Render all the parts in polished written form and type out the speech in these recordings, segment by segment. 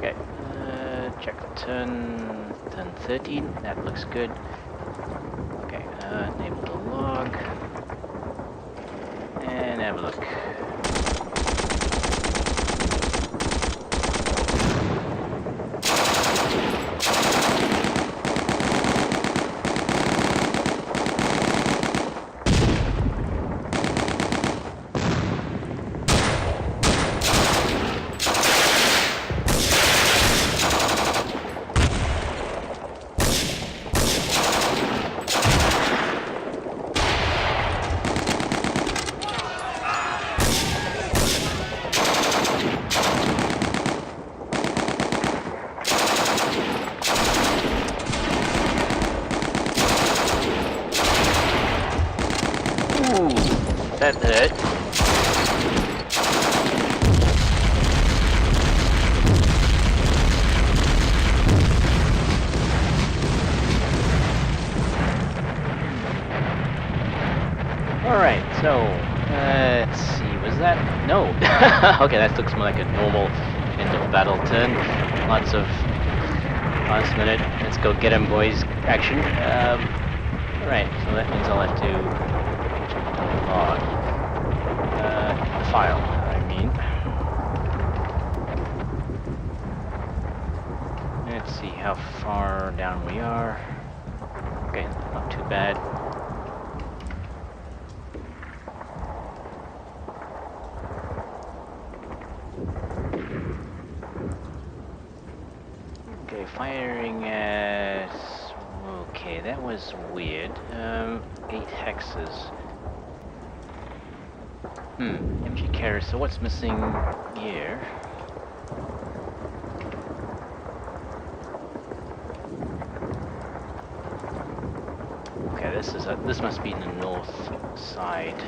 Okay, check the turn 13, that looks good. Okay, enable the log, and have a look. That hurt. Alright, so, let's see, was that? No! Okay, that looks more like a normal end of battle turn. Lots of last minute, let's go get 'em boys action. Alright, so that means I'll have to check the log. The file, I mean. Let's see how far down we are. Okay, not too bad. Okay, firing at... Okay, that was weird. 8 hexes. MG carrier, so what's missing here? Okay, this must be in the north side.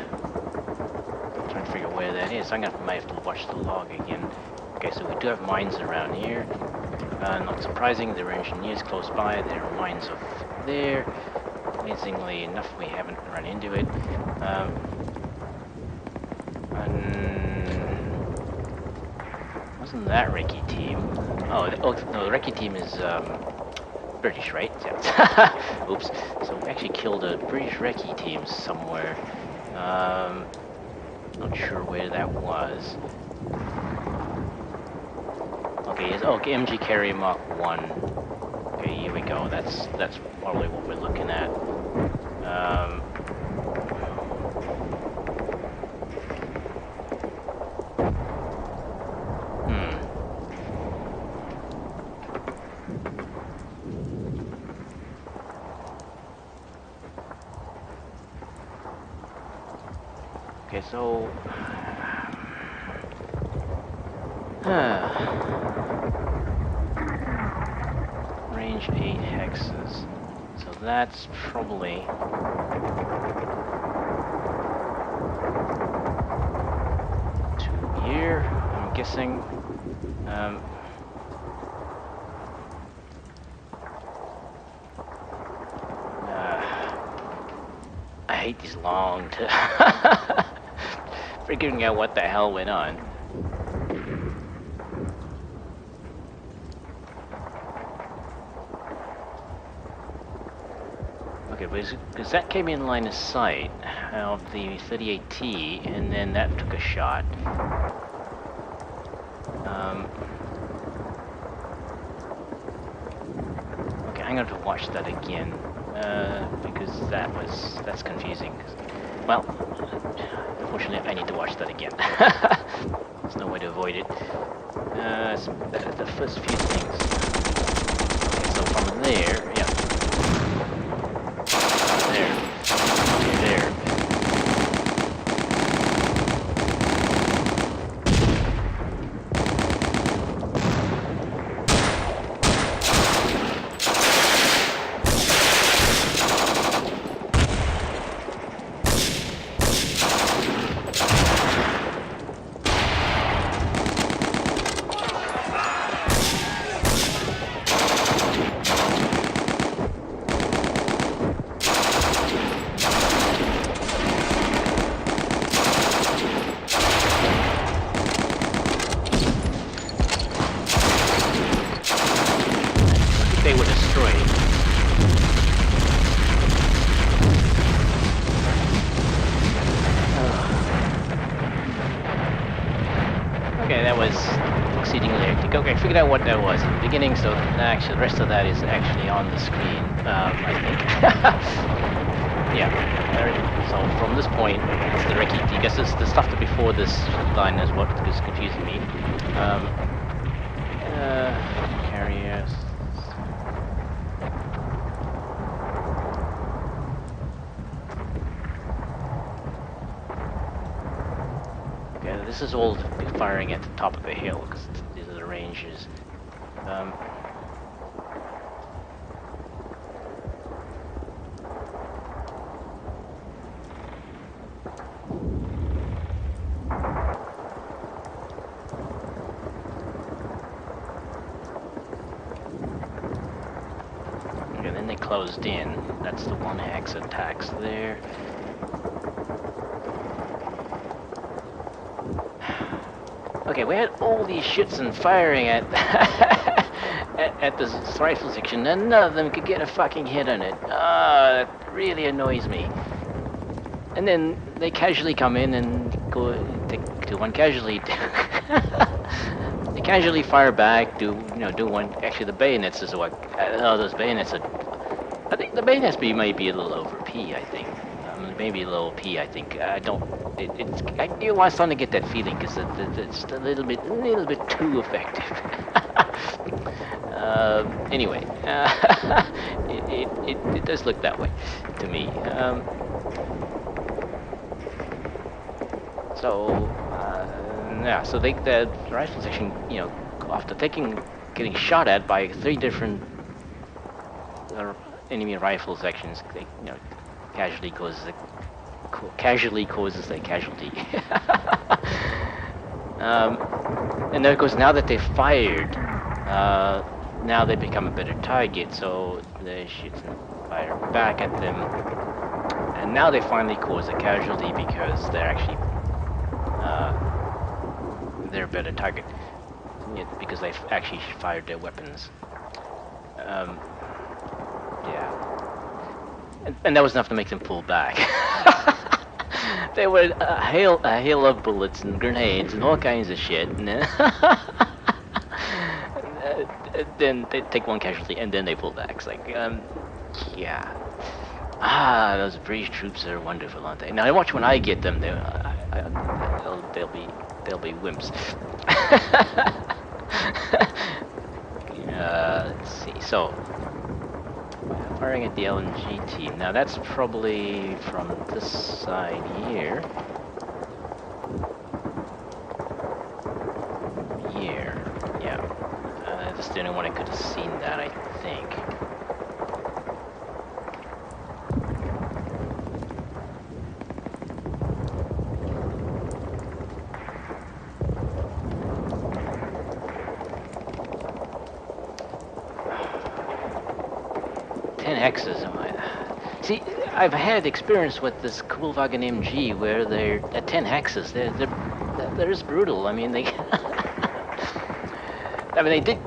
I'm trying to figure out where that is. Might have to watch the log again. Okay, so we do have mines around here. Not surprising, there are engineers close by. There are mines over there. Amazingly enough, we haven't run into it. Wasn't that Recce team? Oh, no, the Recce team is British, right? Yeah. Oops. So we actually killed a British Recce team somewhere. Not sure where that was. Okay, okay, MG carrier Mark 1. Okay, here we go. That's probably what we're looking at. Okay, so... Range 8 hexes. So that's probably... to here, I'm guessing. I hate these long figuring out what the hell went on. Okay, because that came in line of sight of the 38T, and then that took a shot. Okay, I'm going to watch that again, because that's confusing. Well, unfortunately, I need to watch that again. There's no way to avoid it. The first few things. Okay, so from there, yeah. There. they were destroyed. Okay, that was exceedingly hectic. Okay, I figured out what that was in the beginning, so actually the rest of that is actually on the screen, I think. Yeah. So from this point, it's the Reki. I guess it's the stuff before this line is what is confusing me. Carriers. Okay, this is all firing at the top of a hill because these are the ranges. Okay, then they closed in. That's the one hex attacks there. Okay, we had all these shits and firing at at this rifle section, and none of them could get a fucking hit on it. That really annoys me. And then they casually come in and go do one casually. They casually fire back, do one. Actually, the bayonets is what. Those bayonets are. I think the bayonets might be a little over P. I think. Maybe a little P. I think. I don't. I was starting to get that feeling because it's a little bit too effective. Anyway, it does look that way to me. Yeah. So the rifle section, after getting shot at by 3 different enemy rifle sections, they, casually causes a casualty. And then of course now that they've fired, now they become a better target, so they shoot and fire back at them. And now they finally cause a casualty because they're actually they're a better target, because they've actually fired their weapons. Yeah. And that was enough to make them pull back. They were a hail of bullets and grenades and all kinds of shit. And then they take one casualty and then they pull back. It's like, yeah. Those British troops are wonderful, aren't they? Now I watch when I get them. They'll be wimps. Let's see. So. Firing at the LNG team. Now that's probably from this side here. Yeah. That's the only one I could have seen that, I think. Hexes. See, I've had experience with this Kugelwagen MG where they're at 10 hexes. They're just brutal. I mean, they did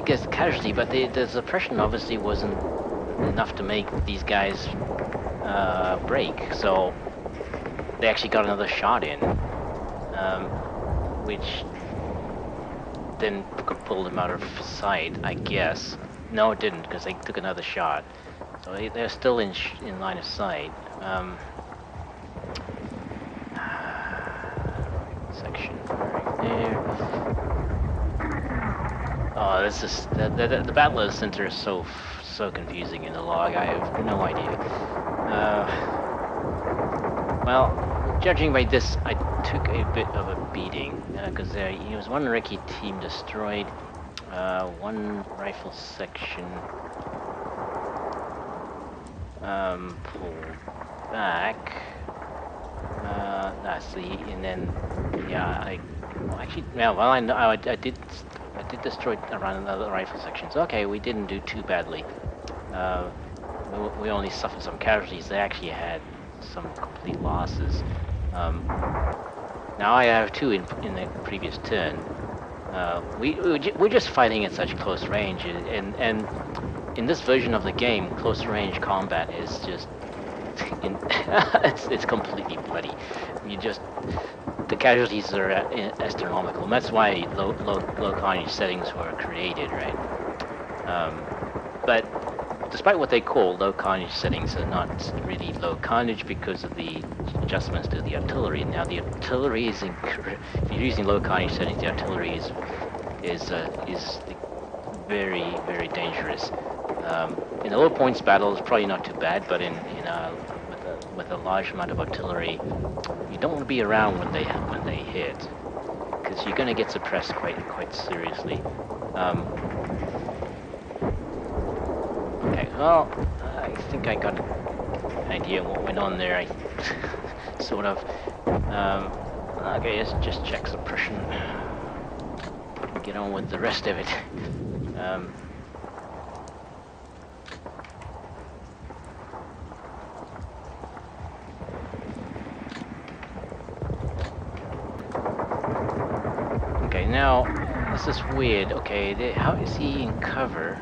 get casualty, but the suppression obviously wasn't enough to make these guys break. So they actually got another shot in, which then pulled them out of sight, I guess. No, it didn't, because they took another shot. So they're still in line of sight. Section right there. Oh, this is the battle center is so confusing in the log. I have no idea. Well, judging by this, I took a bit of a beating because there was one Reki team destroyed, one rifle section. Pull back. That's and then, yeah, I did destroy around another rifle section. So okay, we didn't do too badly. We only suffered some casualties. They actually had some complete losses. Now I have 2 in the previous turn. We're just fighting at such close range, and in this version of the game, close range combat is just it's completely bloody. You just the casualties are astronomical, and that's why low carnage settings were created, right? But despite what they call low carnage settings, are not really low carnage because of the adjustments to the artillery. Now the artillery is if you're using low carnage settings, the artillery is very, very dangerous. In a low points battle, it's probably not too bad, but with a large amount of artillery, you don't want to be around when they hit, because you're going to get suppressed quite seriously. Okay, well, I think I got an idea of what went on there. I sort of. Okay, let's just check suppression. Get on with the rest of it. Okay, now this is weird. Okay, how is he in cover?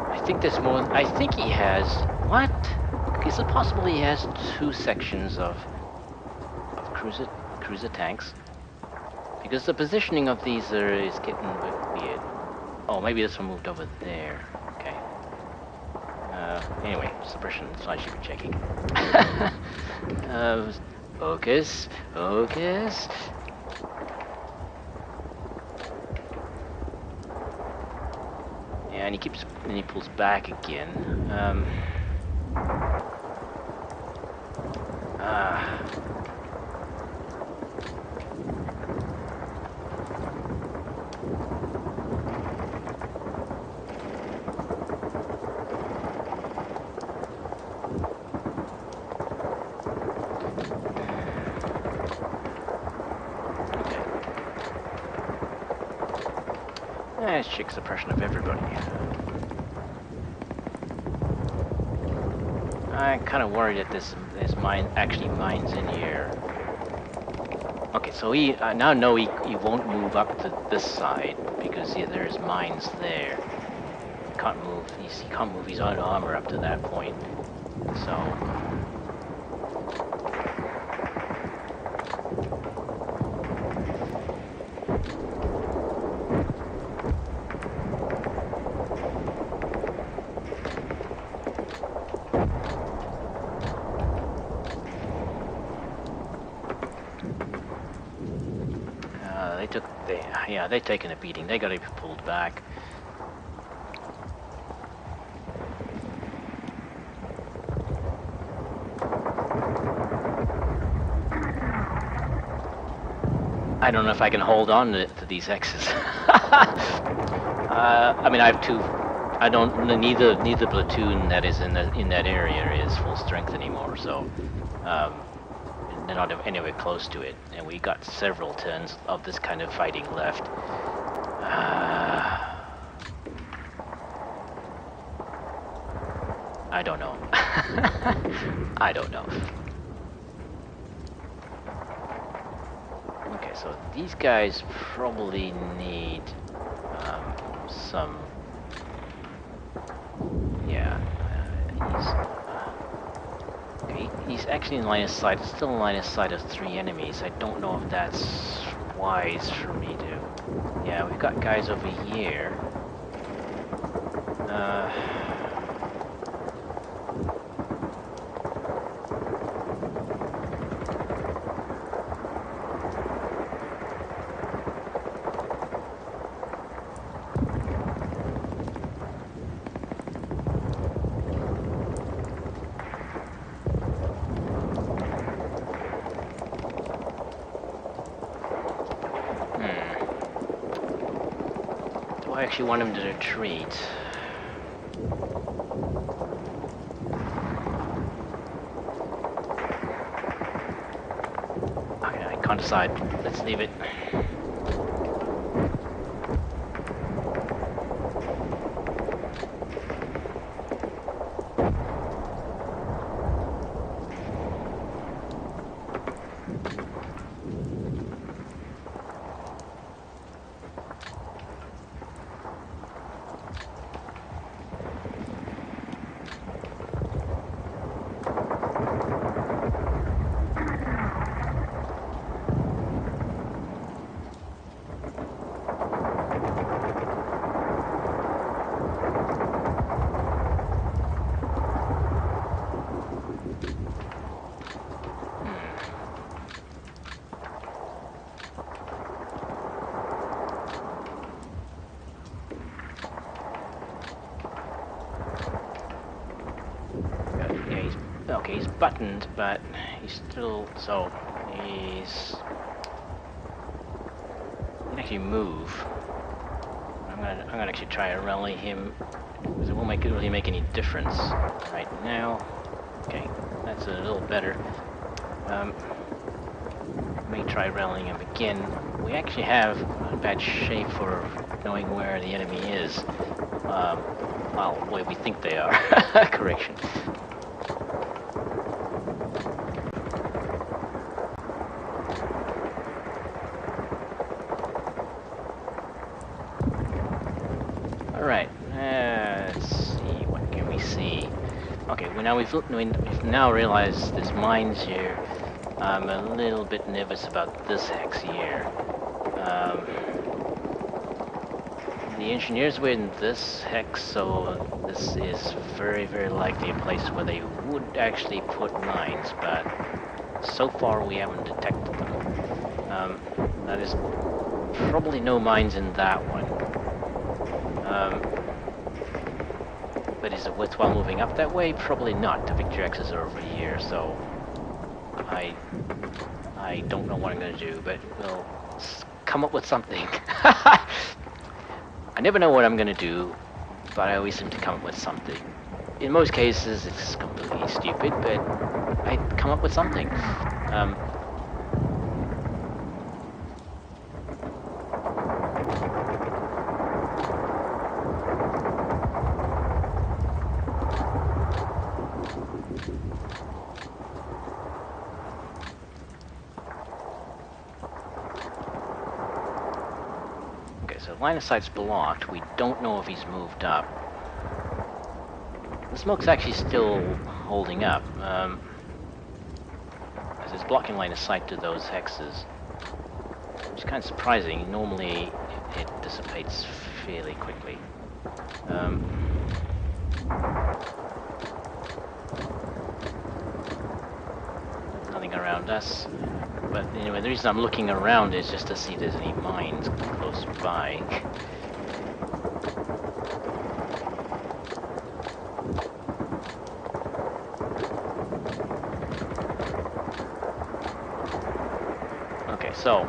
I think there's more. I think he has. What? Is it possible he has two sections of cruiser tanks? Because the positioning of these is getting a bit weird. Oh, maybe this one moved over there. Okay. Anyway, suppression, so I should be checking. Focus. Yeah, and he pulls back again. Let's check suppression of everybody. I'm kind of worried that there's actually mines in here. Okay, so he now know he won't move up to this side because there's mines there. He can't move. He can't move his own armor up to that point. So. They've taken a beating. They got to be pulled back. I don't know if I can hold on to these hexes. I mean, I have two. I don't. Neither platoon that is in that area is full strength anymore. So they're not anywhere close to it. And we got several turns of this kind of fighting left. I don't know. I don't know. Okay, so these guys probably need some. Yeah, he's actually in line of sight. Still in line of sight of 3 enemies. I don't know if that's wise for me to. Yeah, we've got guys over here. I actually want him to retreat. Okay, I can't decide. Let's leave it. Okay, he's buttoned, but he's still... So, he can actually move. I'm gonna actually try to rally him, because it won't really make any difference right now. Okay, that's a little better. May try rallying him again. We actually have a bad shape for knowing where the enemy is. Well, where we think they are. Correction. Alright, let's see, what can we see? Okay, we've now realized there's mines here. I'm a little bit nervous about this hex here. The engineers were in this hex, so this is very, very likely a place where they would actually put mines, but so far we haven't detected them. That is probably no mines in that one. But is it worthwhile moving up that way? Probably not. The victory X's are over here, so I don't know what I'm going to do, but we'll come up with something. I never know what I'm going to do, but I always seem to come up with something. In most cases, it's completely stupid, but I come up with something. Okay, so line of sight's blocked. We don't know if he's moved up. The smoke's actually still holding up. As it's blocking line of sight to those hexes. Which is kind of surprising. Normally, it dissipates fairly quickly. Nothing around us. But anyway, the reason I'm looking around is just to see if there's any mines close by. Okay, so,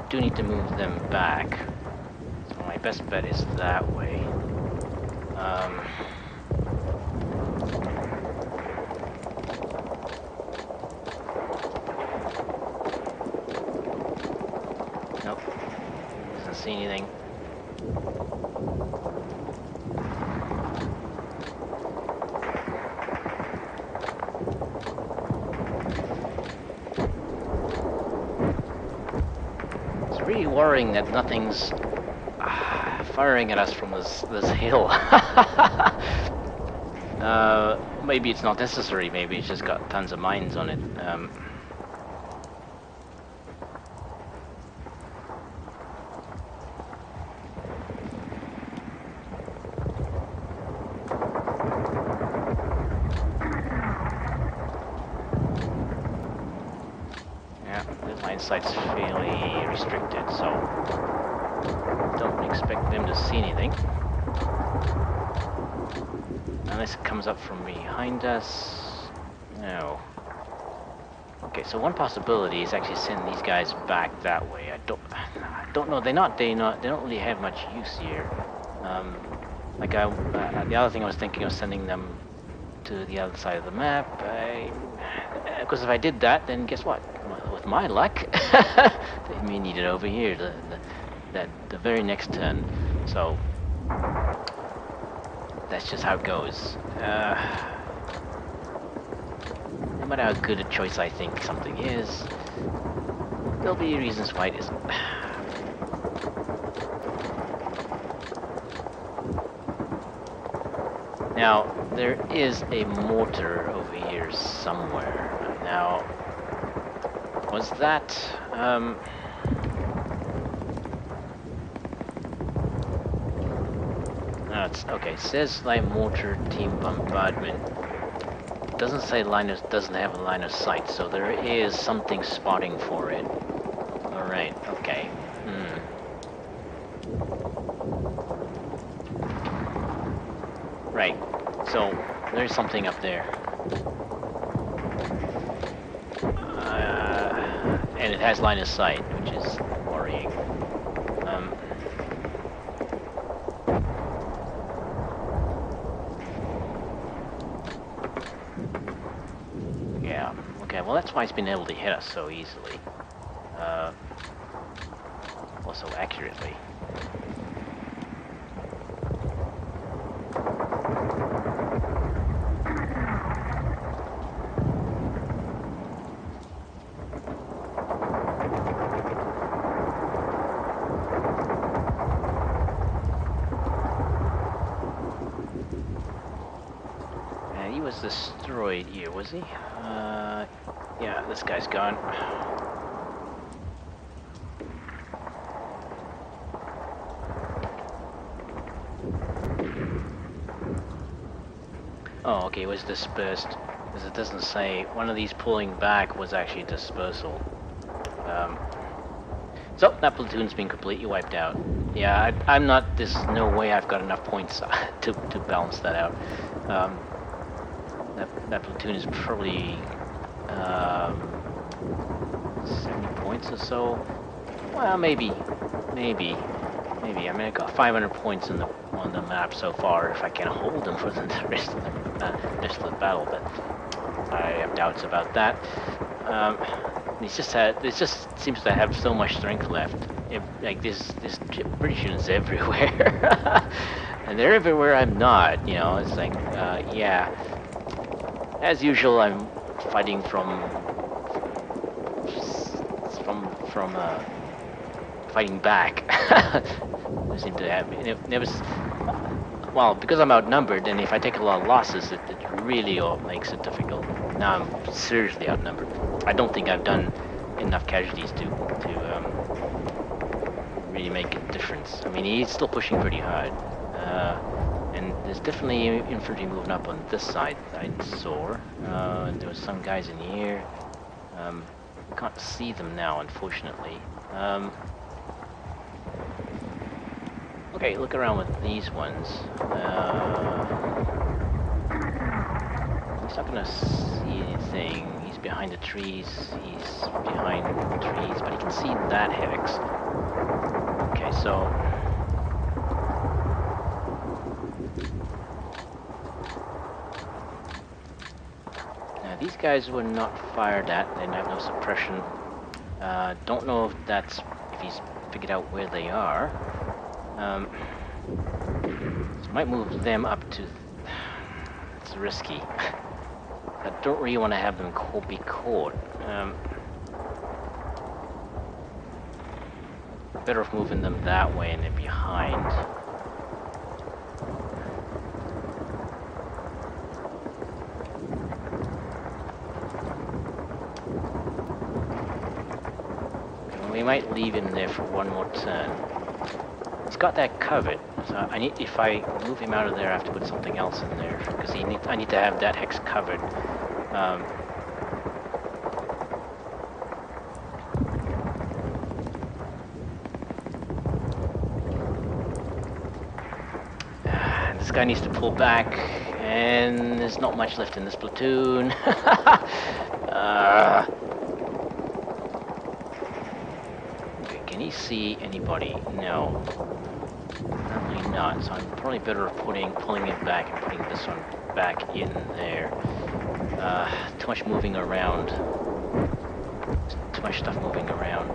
do need to move them back. So my best bet is that way. Nope. Doesn't see anything. It's really worrying that nothing's firing at us from this hill. Maybe it's not necessary, maybe it's just got tons of mines on it. Yeah, the line sight's fairly restricted, so don't expect them to see anything. Unless it comes up from behind us. No. Okay, so one possibility is actually send these guys back that way. I don't know. They don't really have much use here. The other thing I was thinking of sending them to the other side of the map. Because if I did that, then guess what? With my luck, they may need it over here. The very next turn. So that's just how it goes. No matter how good a choice I think something is, there'll be reasons why it isn't. Now, there is a mortar over here somewhere. Now, was that... No, it's okay. It says like mortar team bombardment. Doesn't say doesn't have a line of sight, so there is something spotting for it. Alright, okay. Right. So There's something up there. And it has line of sight, which is worrying. Yeah, okay, well that's why it's been able to hit us so easily. Also accurately. He was destroyed here, was he? Yeah, this guy's gone. Oh, okay, it was dispersed. Because it doesn't say, one of these pulling back was actually dispersal. So, that platoon's been completely wiped out. Yeah, I'm not, there's no way I've got enough points to balance that out. That platoon is probably 70 points or so. Well, maybe. I mean, I got 500 points on the map so far. If I can hold them for the rest of the battle, but I have doubts about that. It just seems to have so much strength left. Like this British units everywhere, and they're everywhere I'm not. You know, it's like, yeah. As usual, I'm fighting fighting back. I seem to have never. Well, because I'm outnumbered, and if I take a lot of losses, it really makes it difficult. Now I'm seriously outnumbered. I don't think I've done enough casualties to really make a difference. I mean, he's still pushing pretty hard, and there's definitely infantry moving up on this side that I saw. And there was some guys in here. We can't see them now, unfortunately. Okay, look around with these ones. He's not gonna see anything. He's behind the trees. He's behind the trees, but he can see that hex. Okay, so now these guys were not fired at. They have no suppression. Don't know if he's figured out where they are. So might move them up to. It's risky. I don't really want to have them be caught. Better off moving them that way and they're behind. We might leave him there for one more turn. He's got that covered, so if I move him out of there, I have to put something else in there because I need to have that hex covered. This guy needs to pull back, and there's not much left in this platoon. Can he see anybody? No. Apparently not, so I'm probably better off pulling it back and putting this one back in there. Too much moving around. Too much stuff moving around.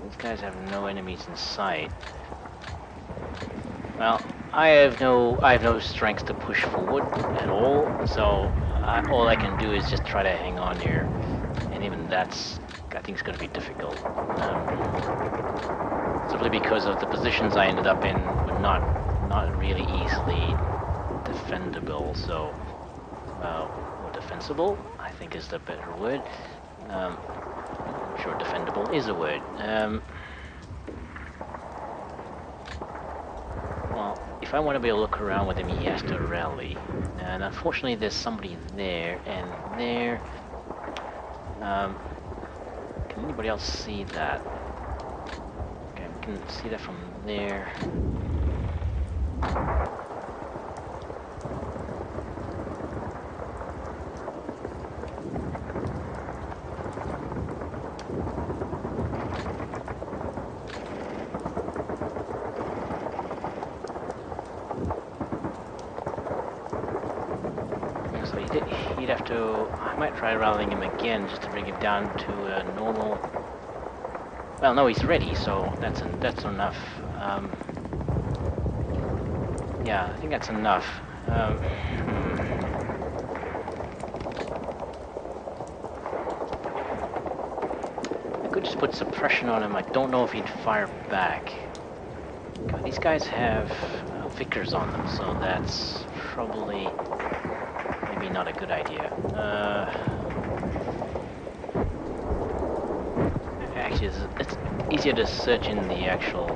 These guys have no enemies in sight. Well, I have no strength to push forward at all, so all I can do is just try to hang on here, and even that's, I think, it's going to be difficult. Simply because of the positions I ended up in were not really easily defendable, so or defensible, I think is the better word. I'm sure defendable is a word. Well, if I want to be able to look around with him, he has to rally. And unfortunately, there's somebody there and there. Can anybody else see that? Okay, we can see that from there. So he'd have to... I might try rallying him again just to bring him down to a normal... Well, no, he's ready, so that's enough. Yeah, I think that's enough. I could just put suppression on him. I don't know if he'd fire back. These guys have Vickers on them, so that's probably maybe not a good idea. Actually, it's easier to search in the actual...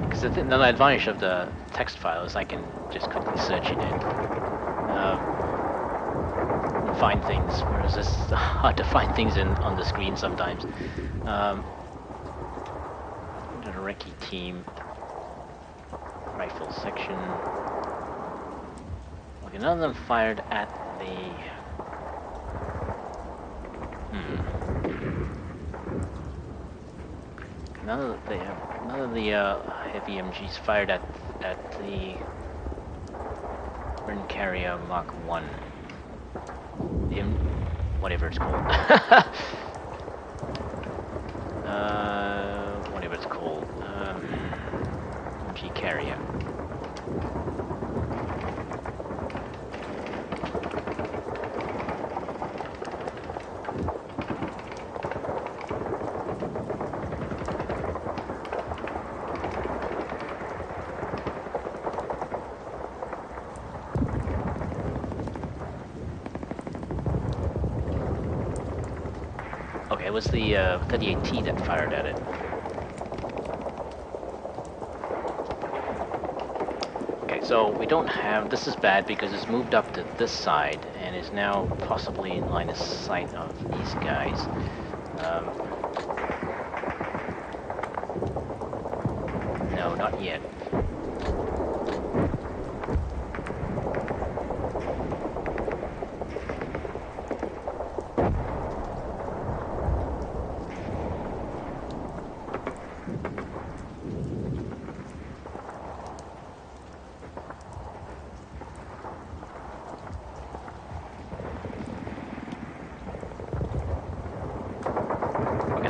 Because the advantage of the text file is I can just quickly search it in. And find things, whereas it's hard to find things on the screen sometimes. The recce team, rifle section. Okay, none of them fired at the... None of the heavy MGs fired at the burn carrier Mark 1. Whatever it's called. Whatever it's called. MG carrier. Okay, it was the 38T that fired at it. Okay, so we don't have... This is bad because it's moved up to this side and is now possibly in line of sight of these guys. No, not yet.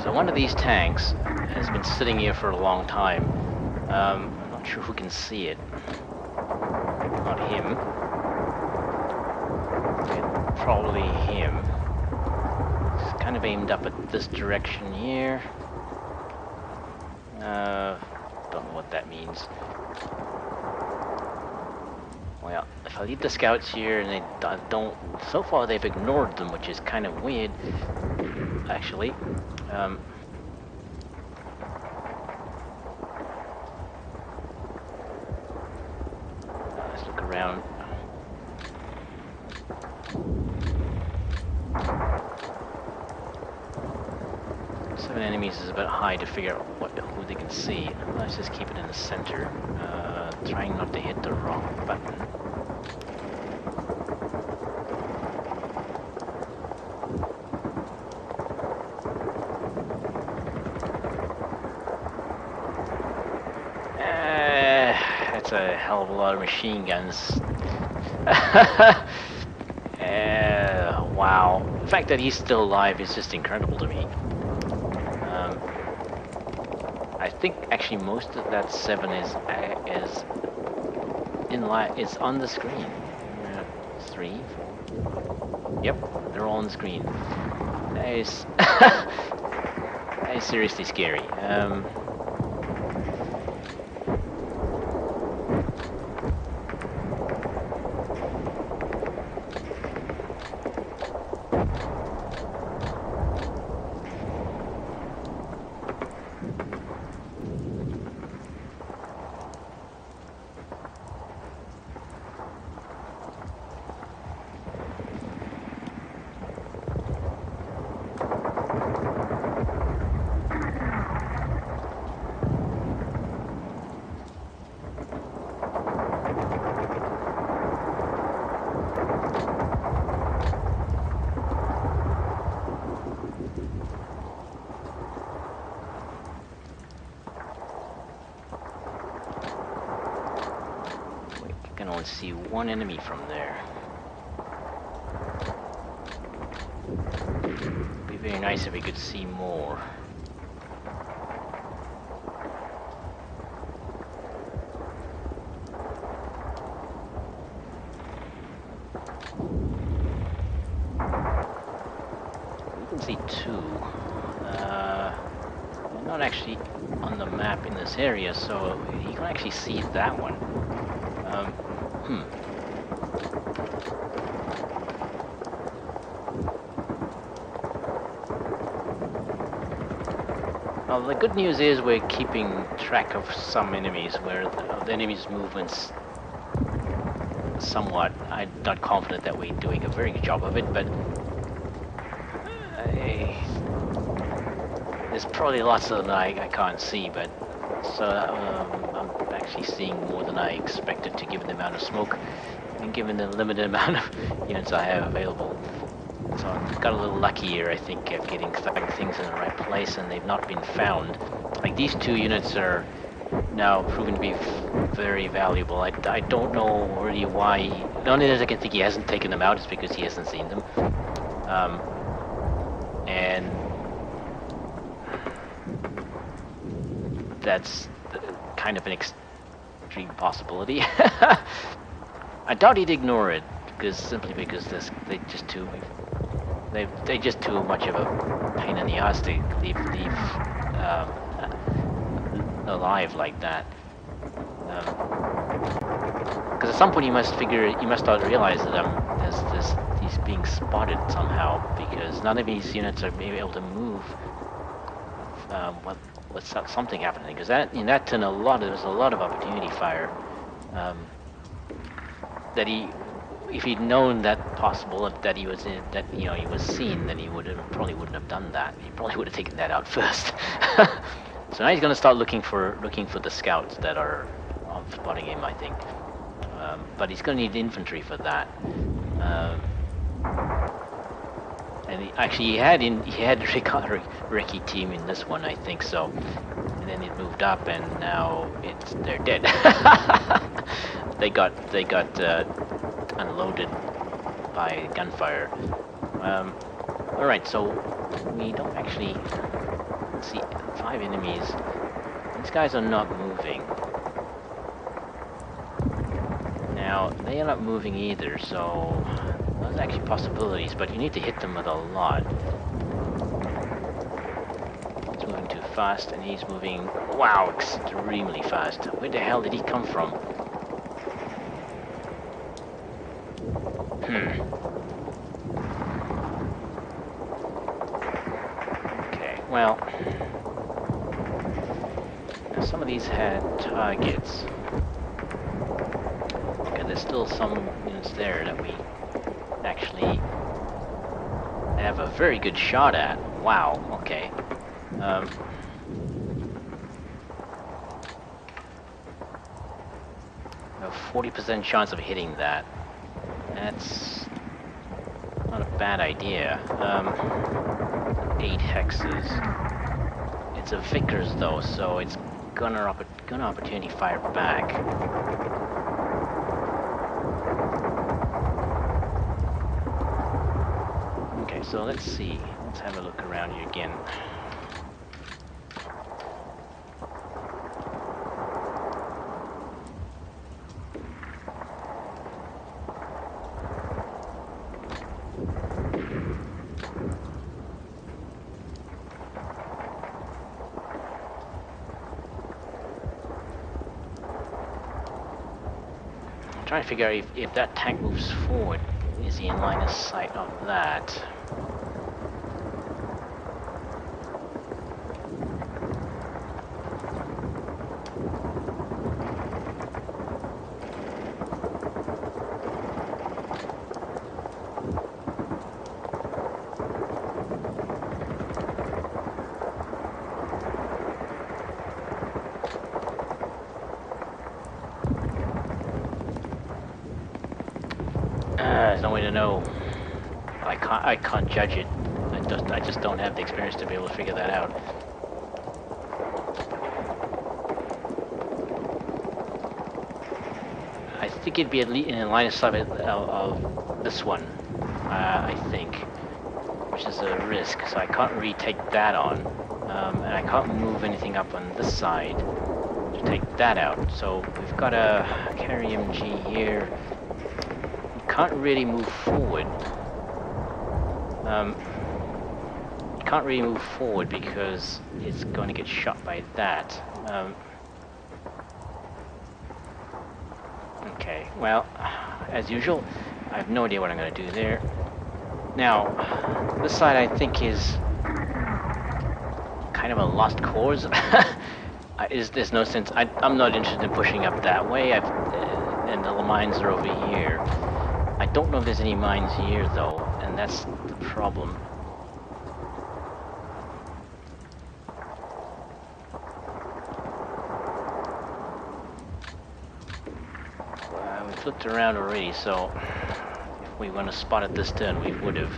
So one of these tanks has been sitting here for a long time. I'm not sure who can see it. Not him. Okay, probably him. It's kind of aimed up at this direction here. Don't know what that means. Well, if I leave the scouts here and they don't... So far they've ignored them, which is kind of weird, actually. Let's look around. Seven enemies is a bit high to figure out who they can see. Let's just keep it in the center. Trying not to hit the wrong button. That's a hell of a lot of machine guns. Wow. The fact that he's still alive is just incredible to me. I think actually most of that 7 is in line. It's on the screen. It's 3, 4, 5. Yep, they're all on the screen. That is, that is seriously scary. I can only see one enemy from there. It'd be very nice if we could see more. We can see two. They're not actually on the map in this area, so you can actually see that one. Well, the good news is we're keeping track of some enemies, where the enemies' movements somewhat. I'm not confident that we're doing a very good job of it, but there's probably lots of them that I can't see, but so I'm actually seeing more than I expected to, given the amount of smoke and given the limited amount of units I have available. So I've got a little lucky here, I think, at getting things in the right place, and they've not been found. Like, these two units are now proven to be very valuable. I don't know really why. The only reason I can think he hasn't taken them out is because he hasn't seen them. And that's kind of an extreme possibility. I doubt he'd ignore it, simply because they're just too much of a pain in the ass to leave alive like that. Because at some point you must start to realize that he's being spotted somehow, because none of these units are maybe able to move. What's something happening? Because in that turn, there was a lot of opportunity fire. That if he'd known that possible, that he was he was seen, then he probably wouldn't have done that. He probably would have taken that out first. So now he's going to start looking for the scouts that are spotting him, I think. But he's going to need infantry for that. And he had Recce team in this one, I think so. And then it moved up, and now they're dead. They got unloaded by gunfire. All right, so we don't actually see 5 enemies. These guys are not moving. Now they are not moving either, so there's actually possibilities, but you need to hit them with a lot. He's moving too fast, and he's moving, wow, extremely fast. Where the hell did he come from? Okay, well, some of these had targets. Okay, there's still some units there that we actually have a very good shot at. Wow, okay. A 40% chance of hitting that. That's not a bad idea. 8 hexes. It's a Vickers though, so it's gonna opportunity fire back. Okay, so let's see. Let's have a look around here again. trying to figure out if that tank moves forward, is he in line of sight of that? There's no way to know. I can't judge it. I just don't have the experience to be able to figure that out. I think it'd be at least in line of sight of this one. I think, which is a risk. So I can't really take that on, and I can't move anything up on this side to take that out. So we've got a carry MG here. Can't really move forward. Can't really move forward because it's going to get shot by that. Okay, well, as usual, I have no idea what I'm going to do there. Now, this side I think is kind of a lost cause. There's no sense. I'm not interested in pushing up that way. And the mines are over here. I don't know if there's any mines here though, and that's the problem. We flipped around already, so if we want to spot it this turn, we would have.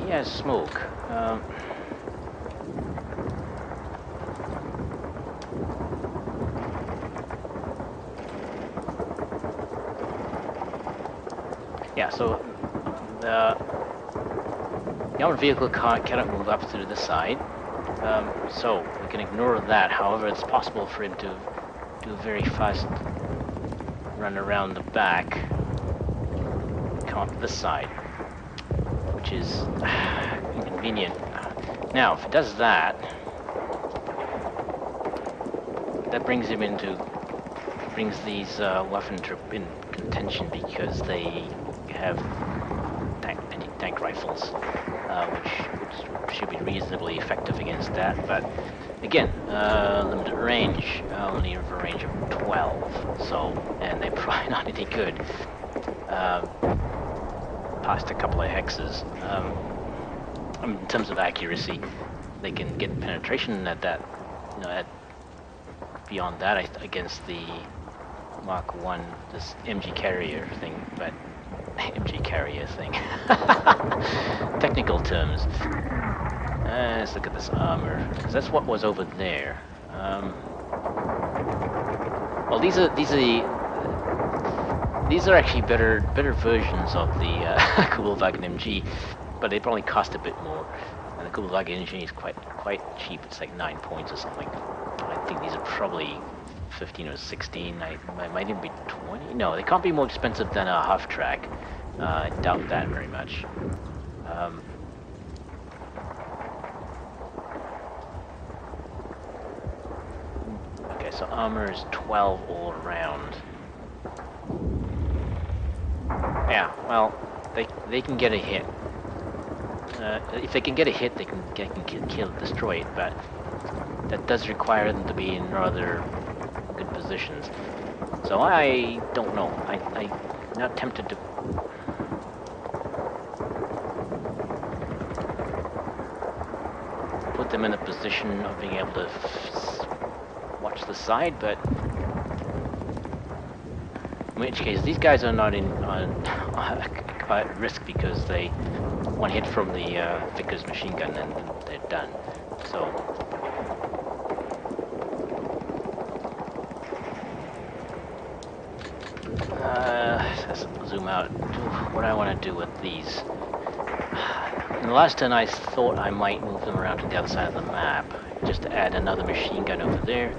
He has smoke. Yeah, so the armored vehicle cannot move up through the side, so we can ignore that. However, it's possible for him to do a very fast run around the back, come up this side, which is inconvenient. Now, if it does that, that brings these Waffen in contention because they have anti-tank rifles, which should be reasonably effective against that. But again, limited range, only a range of 12. So, and they're probably not any good. Past a couple of hexes. I mean, in terms of accuracy, they can get penetration at that, beyond that against the Mark 1, this MG carrier thing, but MG carrier thing. Technical terms. Let's look at this armor, because that's what was over there. Well, these are actually better versions of the Kubelwagen MG, but they probably cost a bit more. And the Kubelwagen MG is quite cheap. It's like 9 points or something. I think these are probably 15 or 16. I might even be 20. No, they can't be more expensive than a half track. I doubt that very much. Okay, so armor is 12 all around. Yeah, well, they can get a hit. If they can get a hit, they can kill, destroy it, but that does require them to be in rather good positions. So I don't know. I'm not tempted to put them in a position of being able to watch the side, but in which case these guys are not at risk because they one hit from the Vickers machine gun and they're done. So let's zoom out. What do I want to do with these? In the last turn I thought I might move them around to the other side of the map, just to add another machine gun over there.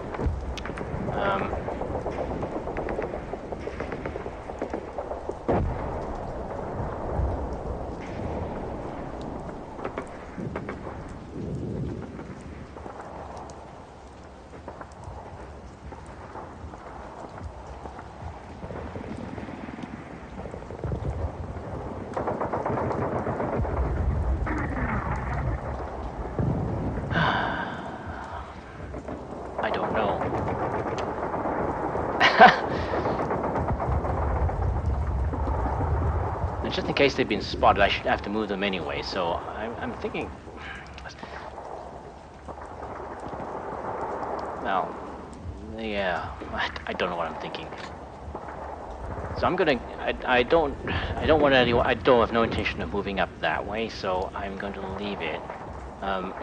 And just in case they've been spotted, I should have to move them anyway, so I'm thinking... Well, yeah, I don't know what I'm thinking. So I'm gonna, I don't want anyone, I don't have no intention of moving up that way, so I'm going to leave it. I'm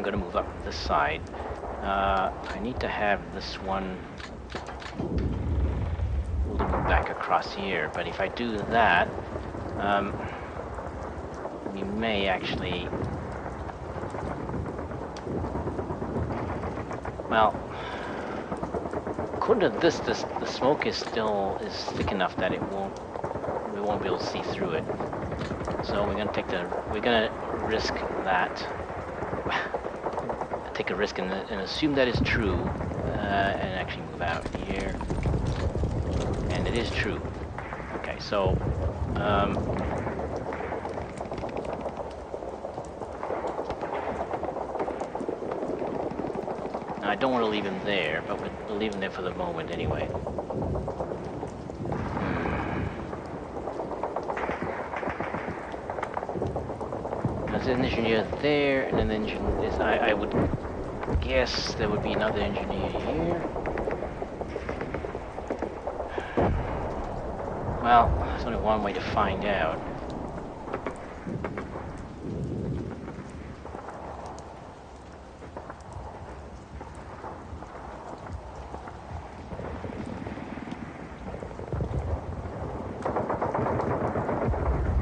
gonna move up this side. I need to have this one move back across here, but if I do that, we may actually, well, according to this, the smoke is still thick enough that we won't be able to see through it. So we're gonna risk that. Take a risk and assume that is true, and actually move out here. And it is true. Okay, so I don't want to leave him there, but we'll leave him there for the moment anyway. There's an engineer there, and an engineer. I would guess there would be another engineer here. Well, there's only one way to find out.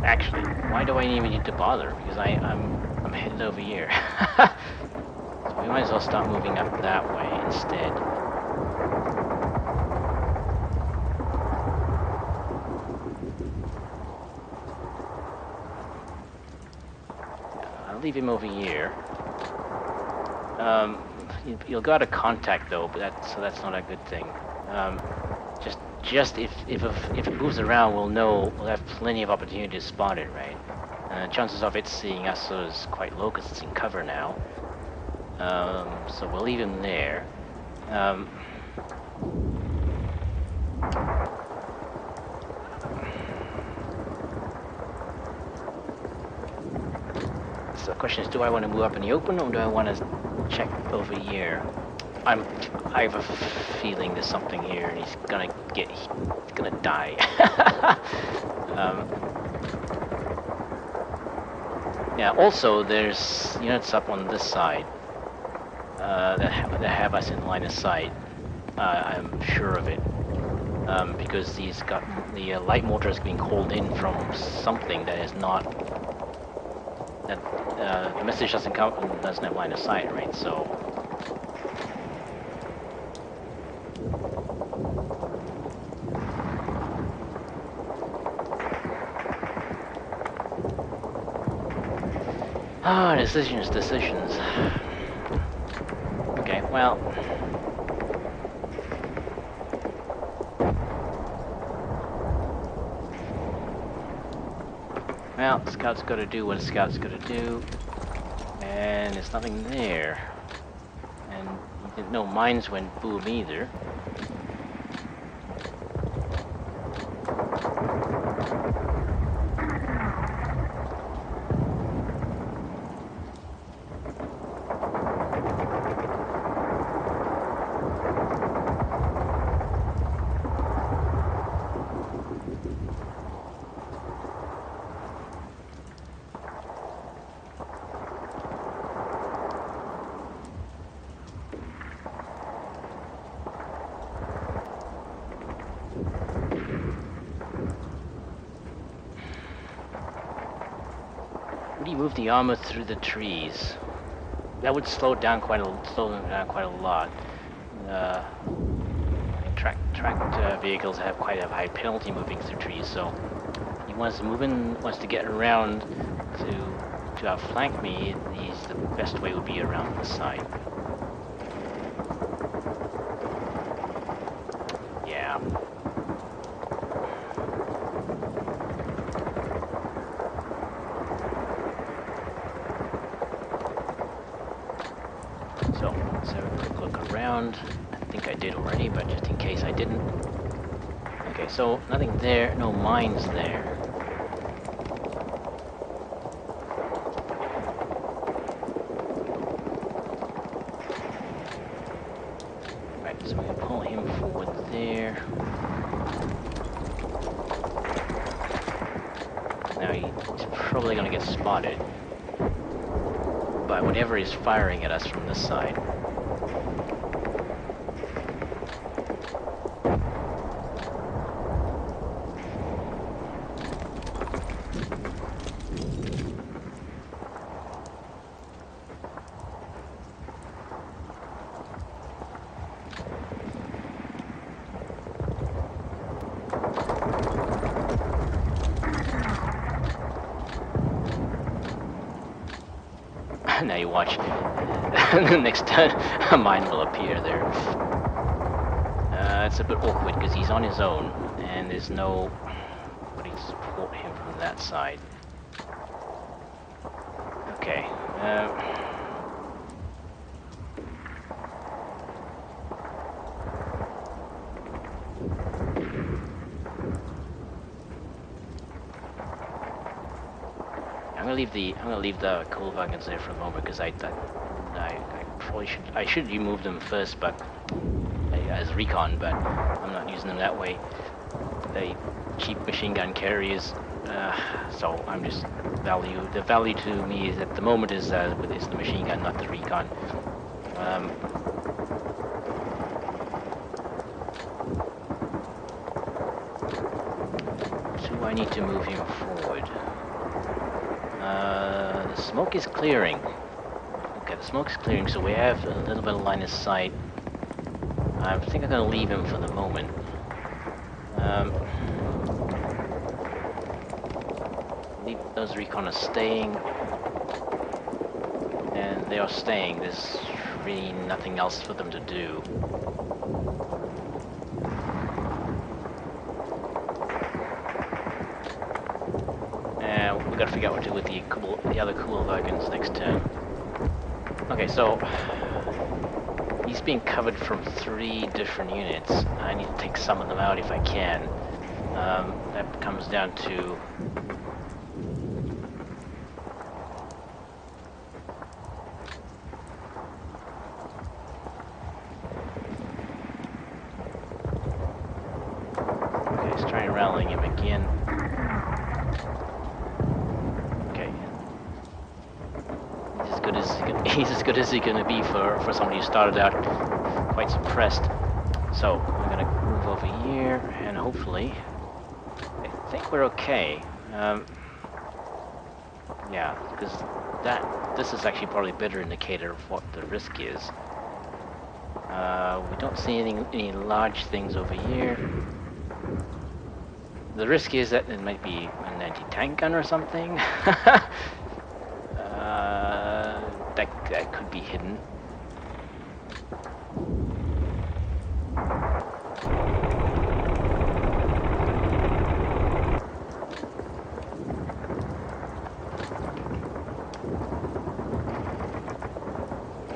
Actually, why do I even need to bother? Because I'm headed over here. So we might as well start moving up that way instead. I'll leave him over here. You'll go out of contact though, but that's not a good thing. Just if it moves around, we'll have plenty of opportunity to spot it, right? Chances of it seeing us is quite low because it's in cover now. So we'll leave him there. So the question is, do I want to move up in the open, or do I want to check over here? I have a feeling there's something here, and he's gonna die. Yeah. Also, there's units up on this side that have us in line of sight. I'm sure of it, because the light mortar is being called in from something that is not. The message doesn't have line of sight, right? So. Ah, decisions. Okay, well. Well, scout's gotta do what a scout's gotta do. And there's nothing there. And no mines went boom either. Move the armor through the trees. That would slow them down quite a lot. Tracked vehicles have quite a high penalty moving through trees, so he wants to get around to outflank me. The best way would be around the side. Yeah. So, let's have a quick look around. I think I did already, but just in case I didn't. Okay, Okay, so nothing there, no mines there. Right, so we're gonna pull him forward there. Now he's probably gonna get spotted by whatever is firing at us from this side. Now you watch. The next time a mine will appear there. It's a bit awkward because he's on his own and there's nobody to support him from that side. Okay. I'm gonna leave the coal wagons there for a moment because I probably should remove them first, but as recon, but I'm not using them that way. They cheap machine gun carriers, so I'm just the value to me is at the moment is the machine gun, not the recon. So I need to move him forward. The smoke is clearing. Okay, the smoke is clearing, so we have a little bit of line of sight. I think I'm going to leave him for the moment. Leave those recon are staying. And they are staying. There's really nothing else for them to do. We've got to figure out what to do with the other cool wagons next turn. Okay, so he's being covered from 3 different units. I need to take some of them out if I can. That comes down to okay, he's trying rallying him again. Okay. He's as good as he's gonna be for somebody who started out quite suppressed. So we're gonna move over here, and hopefully, I think we're okay. Yeah, because this is actually probably a better indicator of what the risk is. We don't see any large things over here. The risk is that it might be an anti-tank gun or something. That could be hidden.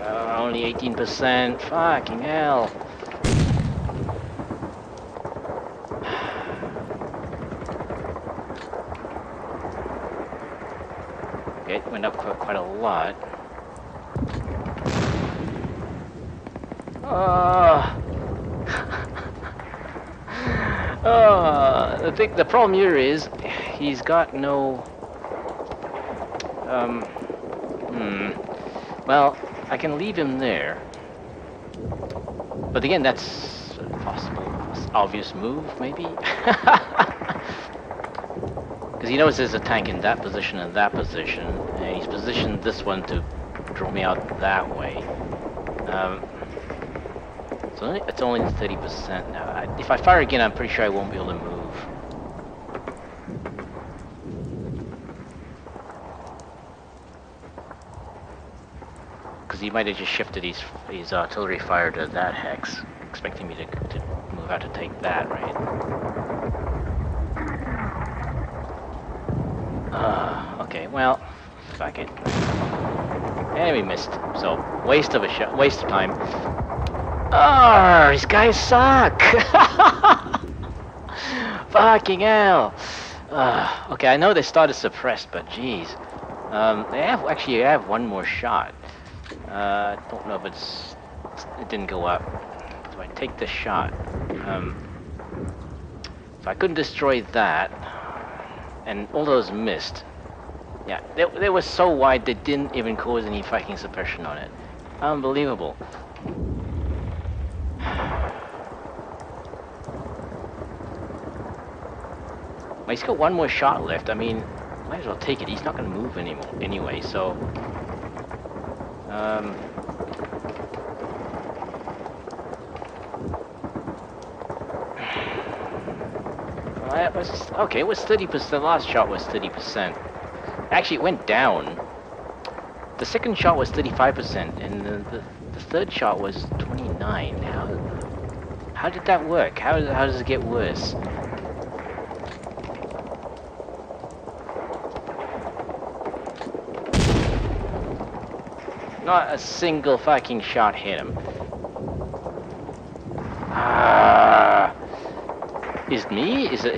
Only 18%. Fucking hell. Okay, it went up quite a lot. The problem here is he's got no. Well, I can leave him there, but again, that's a possible, obvious move, maybe. Because he knows there's a tank in that position and that position, and he's positioned this one to draw me out that way. So it's only 30% now. If I fire again, I'm pretty sure I won't be able to move. Because he might have just shifted his artillery fire to that hex, expecting me to move out to take that, right? Okay, well, fuck it. And we missed. So, waste of a shot, waste of time. Oh, these guys suck! Fucking hell! Okay, I know they started suppressed, but jeez. They have one more shot. Don't know if it didn't go up. So I take the shot. So I couldn't destroy that, and all those missed. Yeah, they were so wide they didn't even cause any fucking suppression on it. Unbelievable. Well, he's got one more shot left. I mean, might as well take it. He's not going to move anymore anyway, so... well, it was... Okay, it was 30%. The last shot was 30%. Actually, it went down. The second shot was 35%, and the third shot was 29. How did that work? How does it get worse? Not a single fucking shot hit him. Is me? Is it?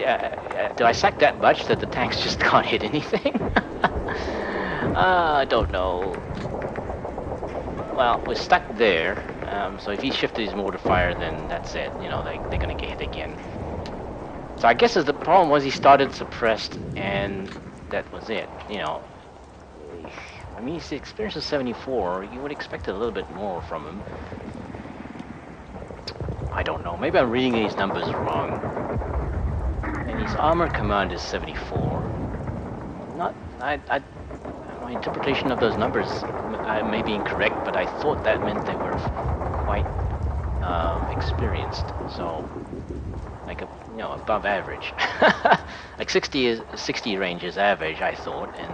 Do I suck that much that the tanks just can't hit anything? I don't know. Well, we're stuck there. So if he shifted his mortar fire, then that's it. You know, they're gonna get hit again. So I guess the problem was he started suppressed, and that was it. You know. I mean, he's experienced 74. You would expect a little bit more from him. I don't know. Maybe I'm reading these numbers wrong. And his armor command is 74. My interpretation of those numbers may be incorrect, but I thought that meant they were quite experienced. So, like above average. Like 60 range is average, I thought, and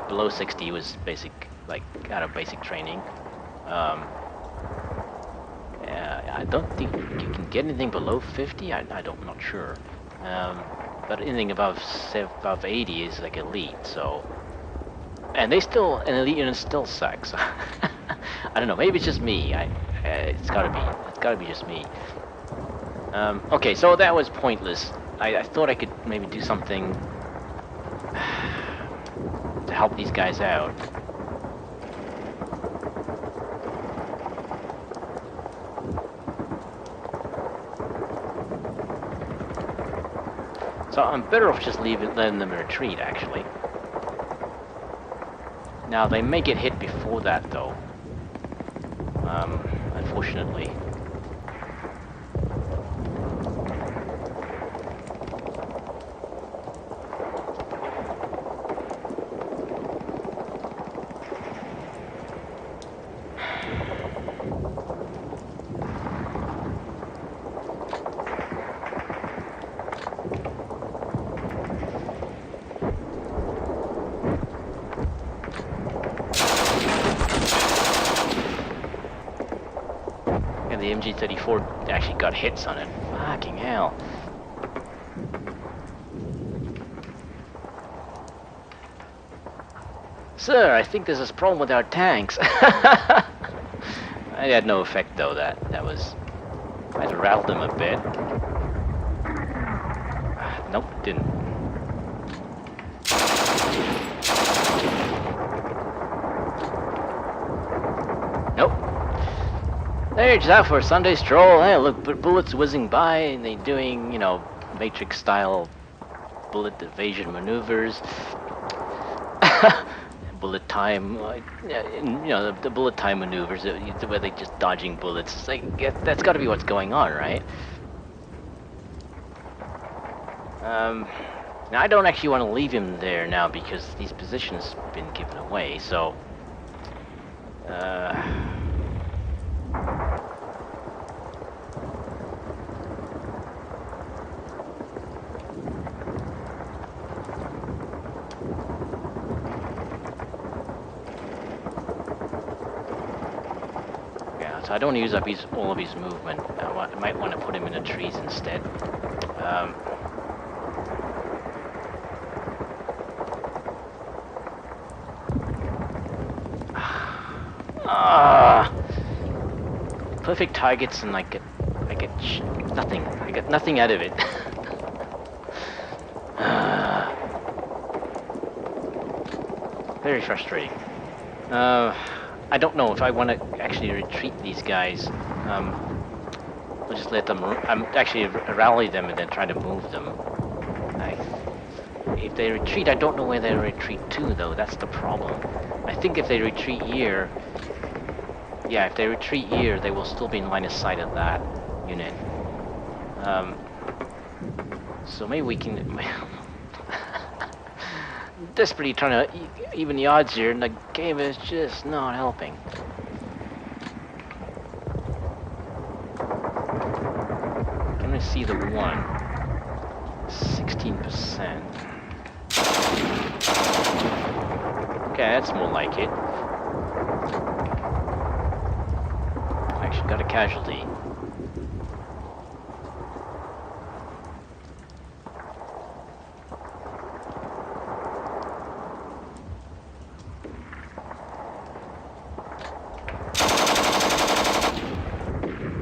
below 60 was basic, like out of basic training. I don't think you can get anything below 50. I'm not sure. But anything above 80 is like elite. So, and an elite unit still sucks. I don't know. Maybe it's just me. It's gotta be just me. Okay, so that was pointless. I thought I could maybe do something to help these guys out. So I'm better off just letting them retreat, actually. Now, they may get hit before that, though. Unfortunately. The MG-34 actually got hits on it. Fucking hell. Sir, I think there's a problem with our tanks. I had no effect though, that was... I had to rattle them a bit. Nope, didn't. Nope. They're just out for a Sunday stroll. Hey, look, bullets whizzing by, and they're doing, you know, Matrix-style bullet evasion maneuvers. Bullet time, you know, the bullet time maneuvers, where they're just dodging bullets. It's like, that's got to be what's going on, right? Now, I don't actually want to leave him there now because these positions have been given away, so... So I don't use up all of his movement. I might want to put him in the trees instead. Perfect targets, and I get nothing. I get nothing out of it. Very frustrating. I don't know if I want to actually retreat these guys. I'll just let them. I'm actually rally them and then try to move them. If they retreat, I don't know where they retreat to, though. That's the problem. I think if they retreat here, yeah, if they retreat here, they will still be in line of sight of that unit. So maybe we can. Desperately trying to even the odds here, and the game is just not helping. Can I see the one? 16%. Okay, that's more like it. Actually got a casualty.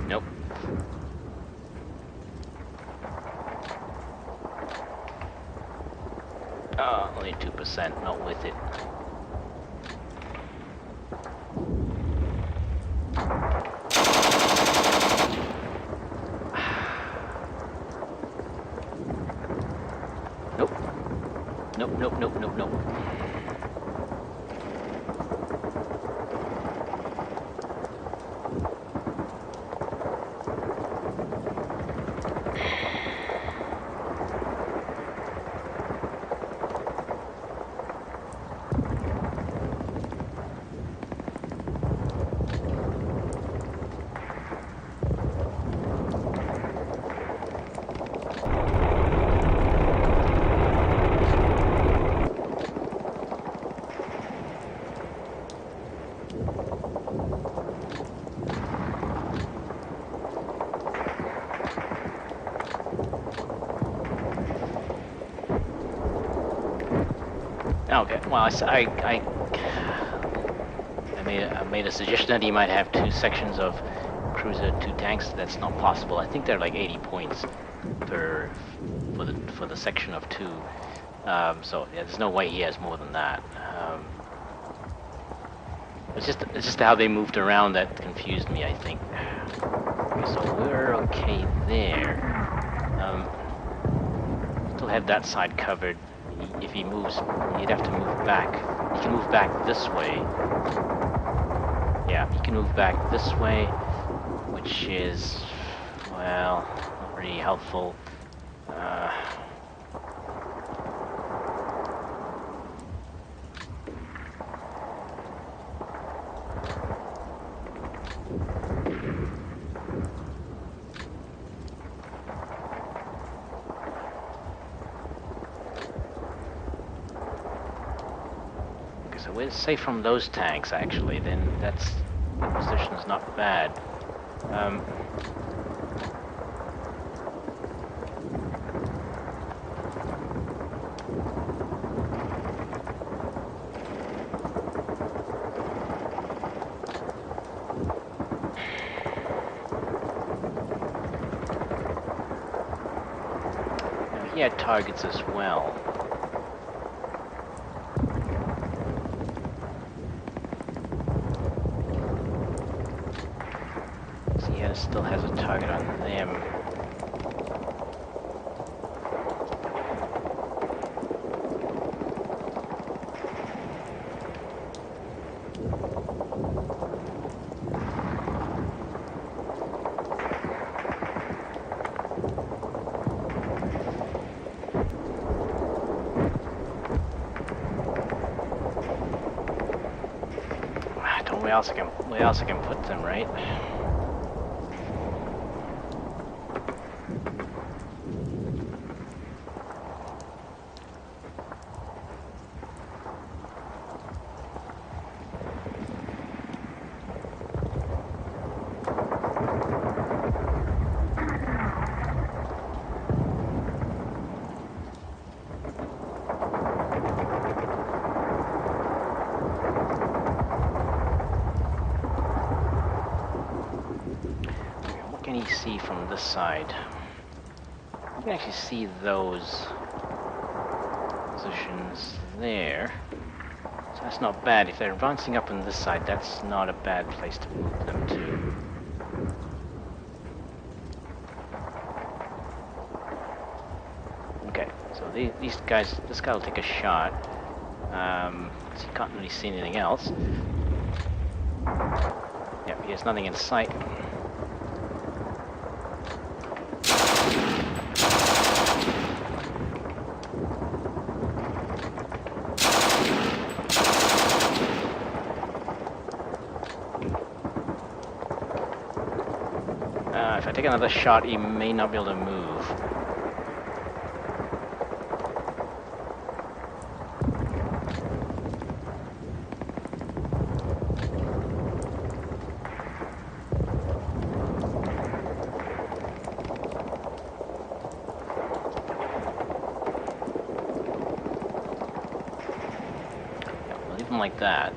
Nope. Only 2%, not worth it. Nope. Nope, nope, nope, nope, nope. Okay, well, I made a suggestion that he might have 2 sections of cruiser, 2 tanks. That's not possible. I think they're like 80 points for the section of 2. So yeah, there's no way he has more than that. It's just how they moved around that confused me, I think. Okay, so we're okay there. Still have that side covered. If he moves, he'd have to move back. He can move back this way. Yeah, he can move back this way, which is, well, not really helpful. Okay, so we're safe from those tanks, actually. Then that's position's not bad. He had targets as well. So he still has a target on them. Where else I can put them, right? Can you see from this side? You can actually see those positions there. So That's not bad. If they're advancing up on this side, that's not a bad place to move them to. Okay, so these guys, this guy will take a shot. 'Cause he can't really see anything else. Yep, he has nothing in sight. If I take another shot, he may not be able to move. Like that.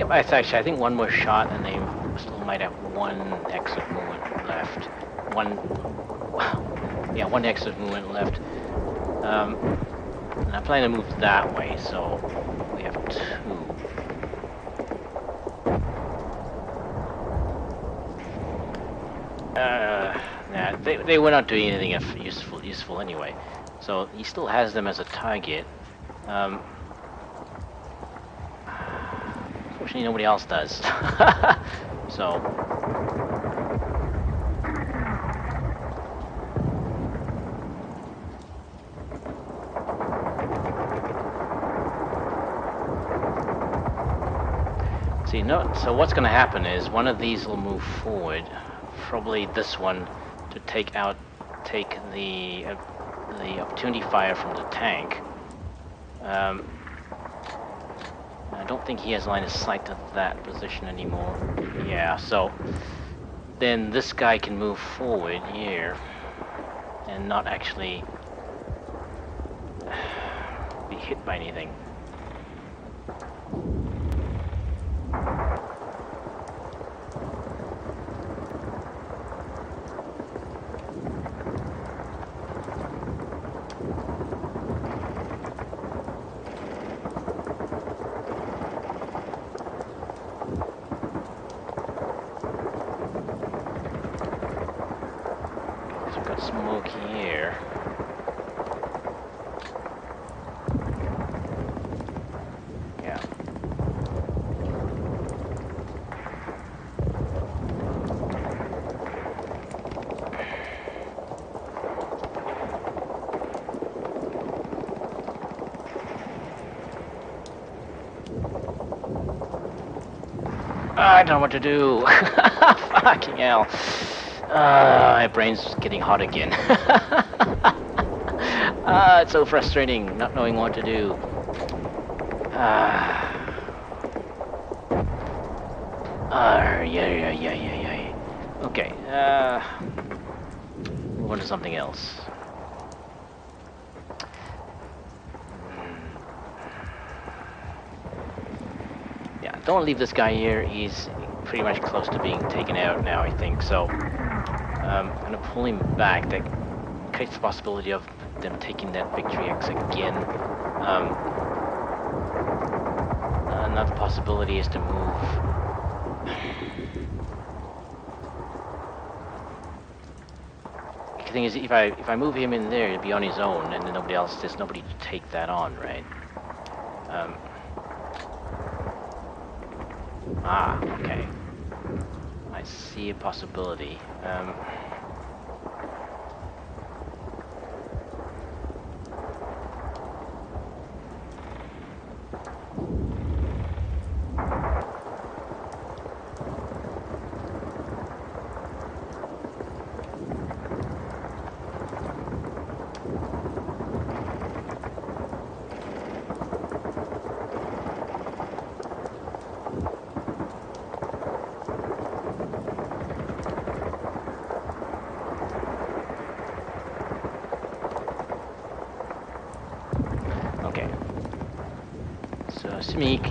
I think one more shot and they still might have one exit movement left. One exit movement left. And I plan to move that way, so we have two. They were not doing anything useful anyway. So he still has them as a target. Unfortunately, nobody else does. So. See, so what's going to happen is one of these will move forward, probably this one, to take the opportunity fire from the tank. I don't think he has line of sight to that position anymore. Yeah, so then this guy can move forward here and not actually be hit by anything. Smoke here. Yeah. I don't know what to do. Fucking hell. My brain's getting hot again. It's so frustrating not knowing what to do. Yeah. Okay, move on to something else. Yeah, don't leave this guy here. He's pretty much close to being taken out now, I think. So, I'm gonna pull him back. That creates the possibility of them taking that victory X again. Another possibility is to move. The thing is, if I move him in there, he'll be on his own, and then there's nobody to take that on, right? Okay. I see a possibility.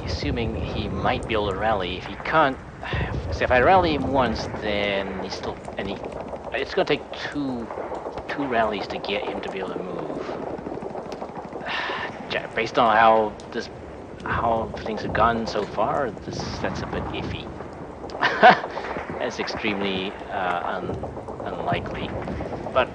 Assuming he might be able to rally. If he can't, so if I rally him once, then it's going to take two rallies to get him to be able to move. Based on how this how things have gone so far, that's a bit iffy. That's extremely unlikely. But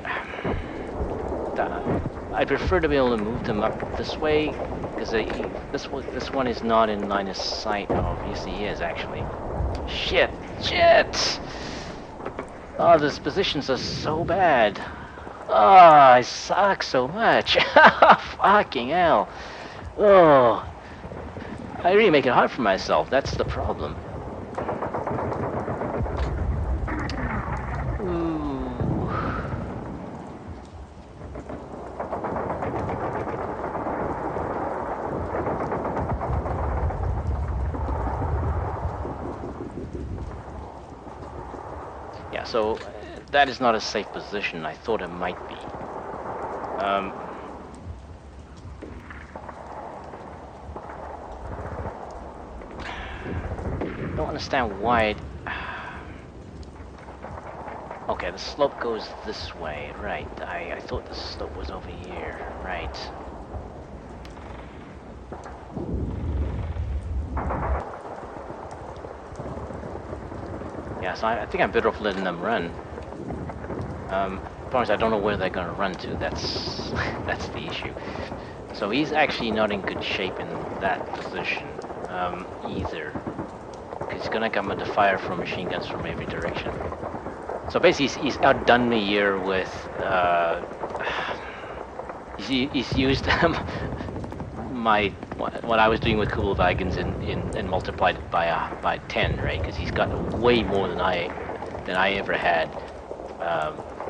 I prefer to be able to move them up this way, because this one is not in line of sight. Oh, yes, he is actually. Shit! Shit! Oh, these positions are so bad. Oh, I suck so much. Fucking hell. Oh, I really make it hard for myself. That's the problem. Ooh. Yeah, so that is not a safe position. I thought it might be. Don't understand why it... Okay, the slope goes this way, right. I thought the slope was over here, right. Yeah, so I think I'm better off letting them run. Problem is I don't know where they're gonna run to, that's the issue. So he's actually not in good shape in that position, either. Because he's gonna come under fire from machine guns from every direction. So basically he's outdone me here with, he's used what I was doing with cool wagons and multiplied it by 10, right? Because he's got way more than I ever had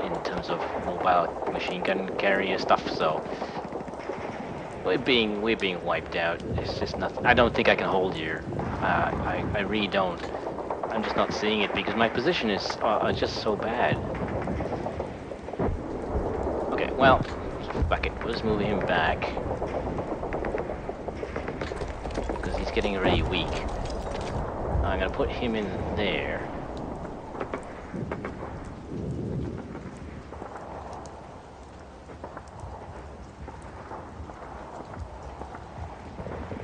in terms of mobile machine gun carrier stuff. So we're being wiped out. It's just nothing. I don't think I can hold here. I really don't. I'm just not seeing it because my position is just so bad. Okay, well, fuck it. We'll just move him back. Because he's getting really weak. I'm gonna put him in there.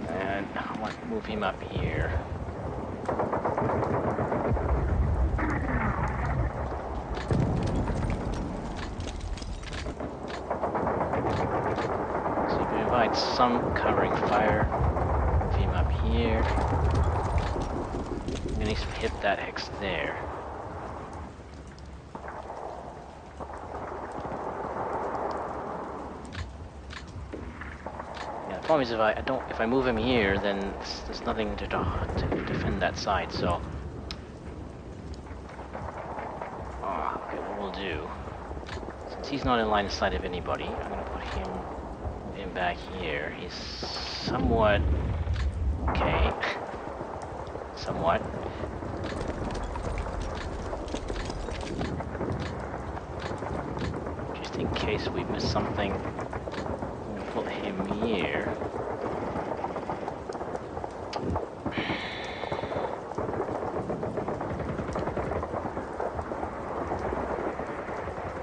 And I want to move him up here. Some covering fire. Move him up here. I'm gonna hit that hex there. Yeah, the problem is if I move him here, then there's nothing to defend that side. So, okay, what we'll do, since he's not in line of sight of anybody, I'm gonna put him back here. He's somewhat okay. Somewhat. Just in case we miss something, I'm gonna put him here.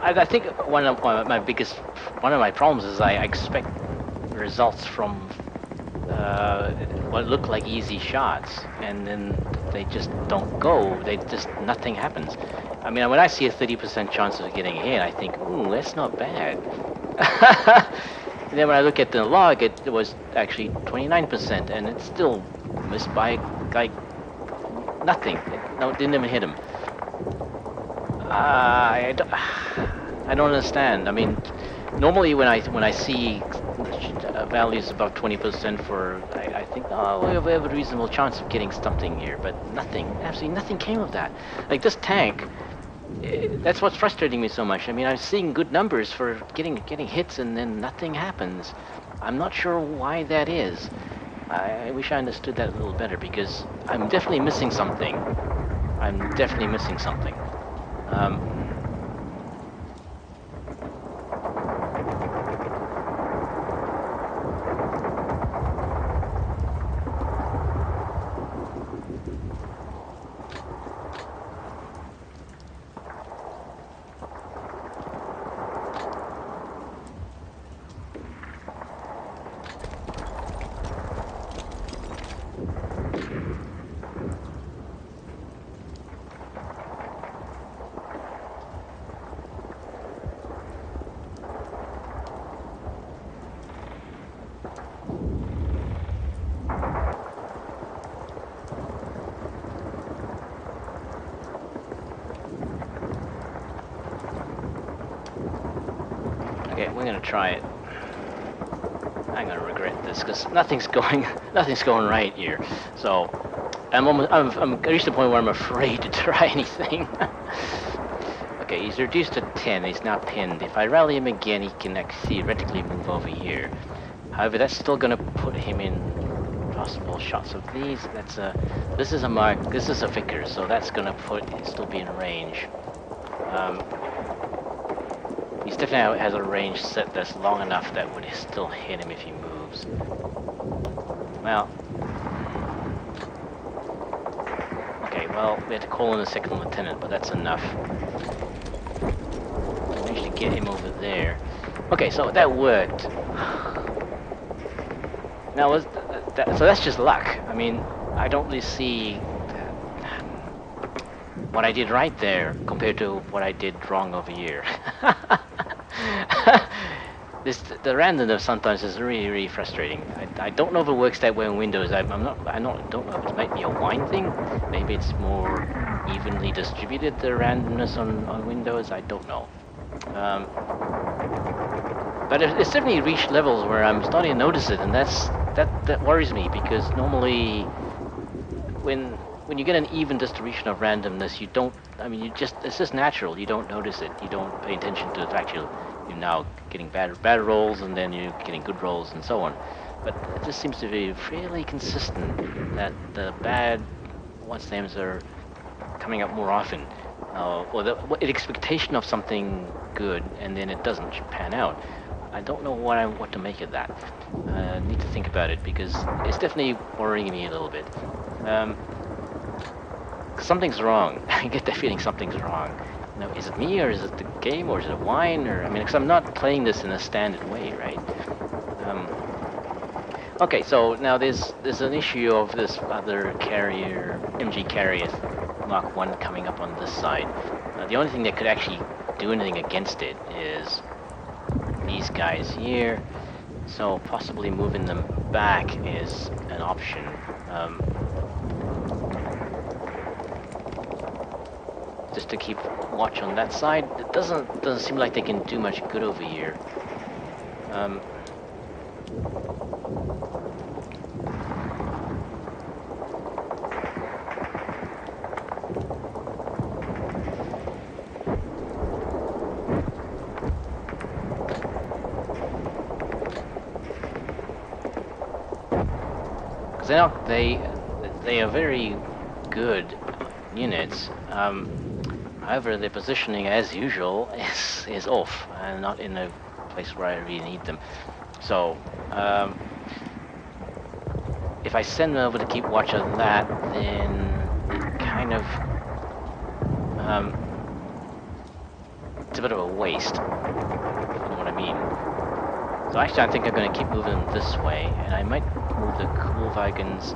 I think one of my problems is I expect results from what look like easy shots, and then they just don't go. Nothing happens. I mean, when I see a 30% chance of getting a hit, I think, ooh, that's not bad. And then when I look at the log, it was actually 29%, and it still missed by like nothing. No, it didn't even hit him. I don't understand. I mean, normally when I see values above 20% for, I think, oh, we have a reasonable chance of getting something here, but nothing, absolutely nothing came of that. Like this tank, that's what's frustrating me so much. I mean, I'm seeing good numbers for getting hits, and then nothing happens. I'm not sure why that is. I wish I understood that a little better, because I'm definitely missing something. I'm definitely missing something. we're gonna try it. I'm gonna regret this because nothing's going right here. So I'm reached the point where I'm afraid to try anything. Okay, he's reduced to 10. He's now pinned. If I rally him again, he can theoretically move over here. However, that's still gonna put him in possible shots of these. That's a. This is a mark. This is a vicar, so that's gonna still be in range. He definitely has a range set that's long enough that would still hit him if he moves. Well. Okay, well, we had to call in a second lieutenant, but that's enough. Managed to get him over there. Okay, so that worked. Now, so that's just luck. I mean, I don't really see what I did right there compared to what I did wrong over here. The randomness sometimes is really frustrating. I don't know if it works that way on Windows. I don't know if it might be a wine thing. Maybe it's more evenly distributed, the randomness on Windows. I don't know. But it's definitely reached levels where I'm starting to notice it, and that worries me, because normally when you get an even distribution of randomness, you don't. I mean, it's just natural. You don't notice it. You don't pay attention to the fact you're now getting bad rolls, and then you're getting good rolls, and so on. But it just seems to be fairly consistent that the bad names are coming up more often, or the expectation of something good, and then it doesn't pan out. I don't know what to make of that. I need to think about it, because it's definitely worrying me a little bit. Something's wrong. I get the feeling something's wrong. You know, is it me, or is it the game, or is it wine, or I mean, because I'm not playing this in a standard way, right? Okay, so now there's an issue of this other carrier, MG carrier Mark 1 coming up on this side. The only thing that could actually do anything against it is these guys here, so possibly moving them back is an option. Just to keep watch on that side. It doesn't seem like they can do much good over here. They are very good units. However, their positioning, as usual, is off, and not in a place where I really need them. So, if I send them over to keep watch on that, then it kind of it's a bit of a waste. If you know what I mean. So actually, I think I'm going to keep moving them this way, and I might move the cool wagons.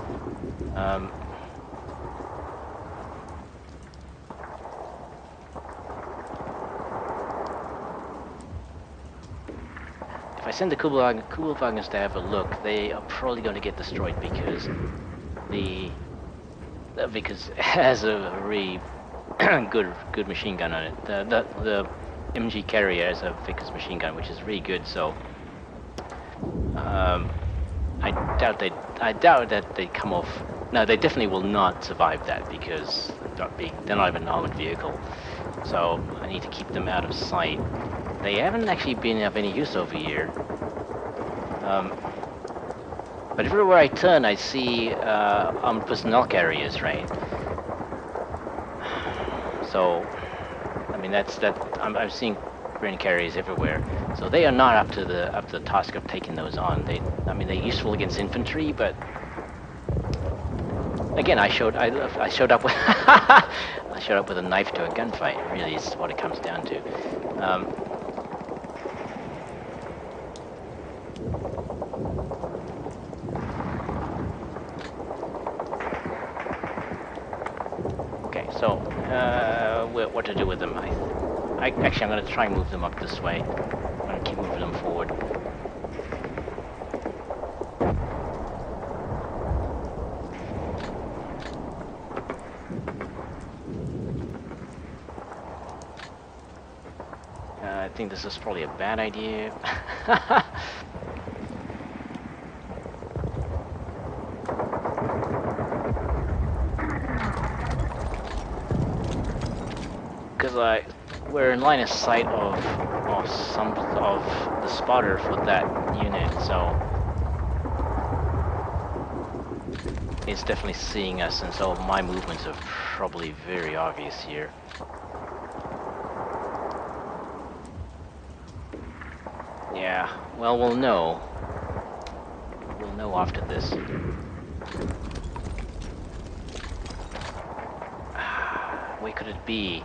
If I send the cool wagons to have a look, they are probably going to get destroyed, because it has a really good machine gun on it. The MG carrier has a Vickers machine gun, which is really good. So I doubt that they come off. No, they definitely will not survive that, because they're not even an armored vehicle. So I need to keep them out of sight. They haven't actually been of any use over here. But everywhere I turn, I see armed personnel carriers, right? So, I mean, I'm seeing grain carriers everywhere. So they are not up to the task of taking those on. They're useful against infantry, but again, I showed up with I showed up with a knife to a gunfight. Really, is what it comes down to. Okay, so what to do with them? Actually, I'm going to try and move them up this way. I'm going to keep moving them forward. think this is probably a bad idea. Because we're in line of sight of the spotter for that unit, so it's definitely seeing us, and so my movements are probably very obvious here. Yeah, well, we'll know. We'll know after this. Where could it be?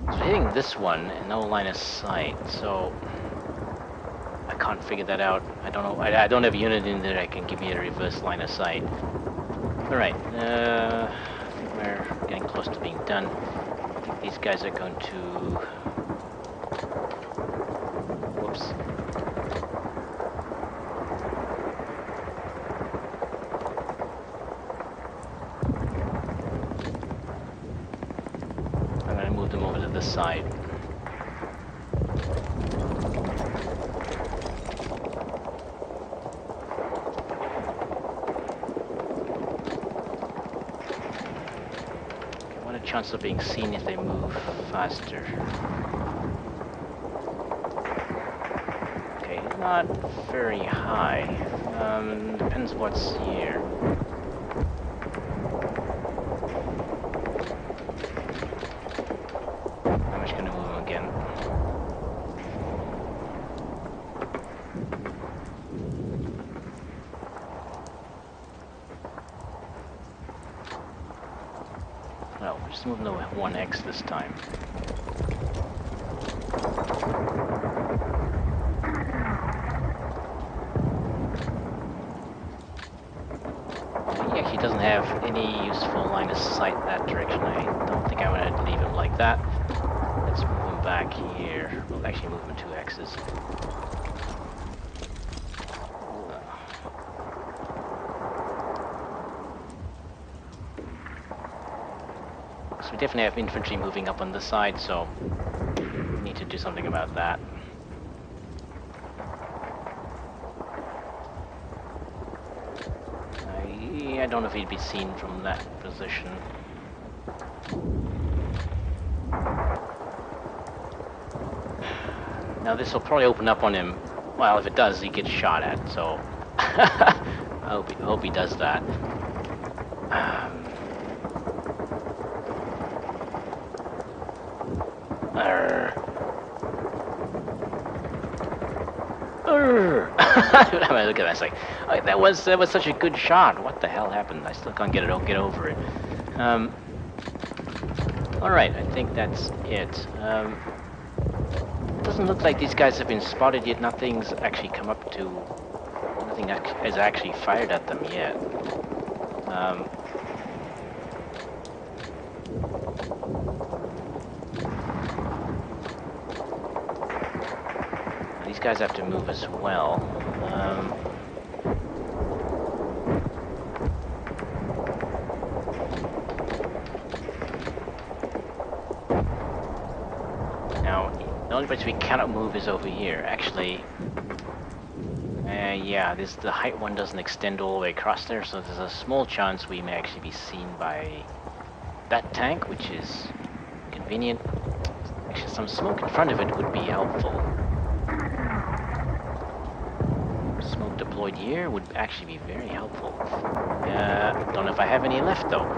So hitting this one and no line of sight, so I can't figure that out. I don't know. I don't have a unit in there that can give me a reverse line of sight. Alright, I think we're getting close to being done. I think these guys are going to... Whoops. I'm going to move them over to this side. Chance of being seen if they move faster. Okay, not very high. Depends what's here. I'm just gonna move them again. Well, we're just moving to 1x this time. He actually doesn't have any useful line of sight that direction. I don't think I would leave him like that. Let's move him back here. We'll actually move him 2x's. So we definitely have infantry moving up on this side, so we need to do something about that. I don't know if he'd be seen from that position. Now this will probably open up on him. Well, if it does, he gets shot at, so I hope he does that. I mean, look at that. It's like, oh, that was such a good shot. What the hell happened? I still can't get over it. All right, I think that's it. Doesn't look like these guys have been spotted yet. Nothing's actually come up to. Nothing has actually fired at them yet. These guys have to move as well. Now, the only place we cannot move is over here. Actually, yeah, the height one doesn't extend all the way across there, so there's a small chance we may actually be seen by that tank, which is convenient. Actually, some smoke in front of it would be helpful. Smoke deployed here would actually be very helpful. Don't know if I have any left though.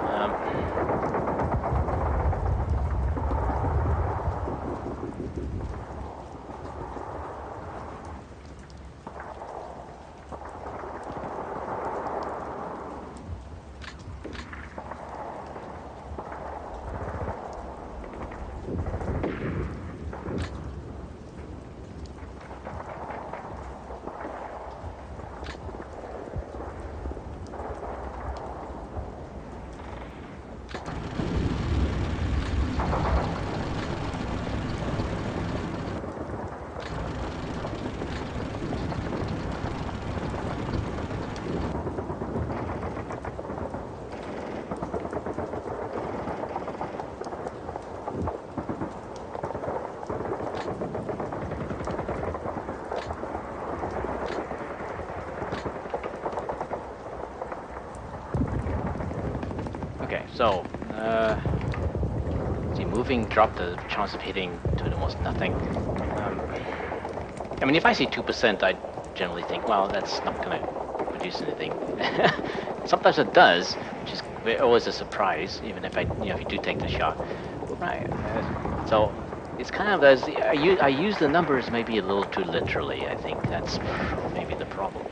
So, see, moving dropped the chance of hitting to almost nothing. I mean, if I see 2%, I generally think, well, that's not going to produce anything. Sometimes it does, which is always a surprise, even if if you do take the shot. Right. So it's kind of as I use the numbers maybe a little too literally. I think that's maybe the problem.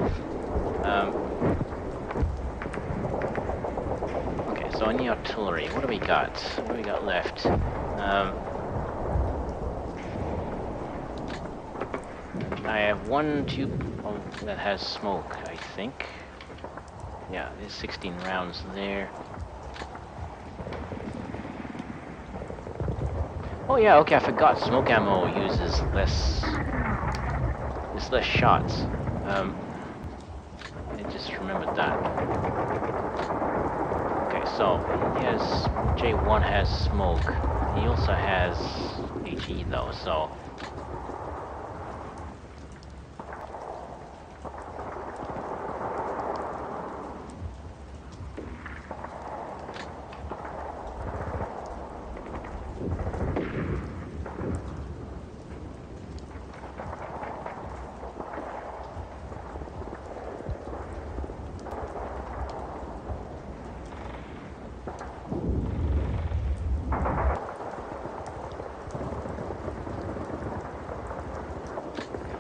Okay, so on the artillery, what do we got? What do we got left? I have one tube that has smoke, I think. Yeah, there's 16 rounds there. Oh yeah, okay, I forgot. Smoke ammo uses less shots. I just remembered that. Okay, so J1 has smoke. He also has HE though, so.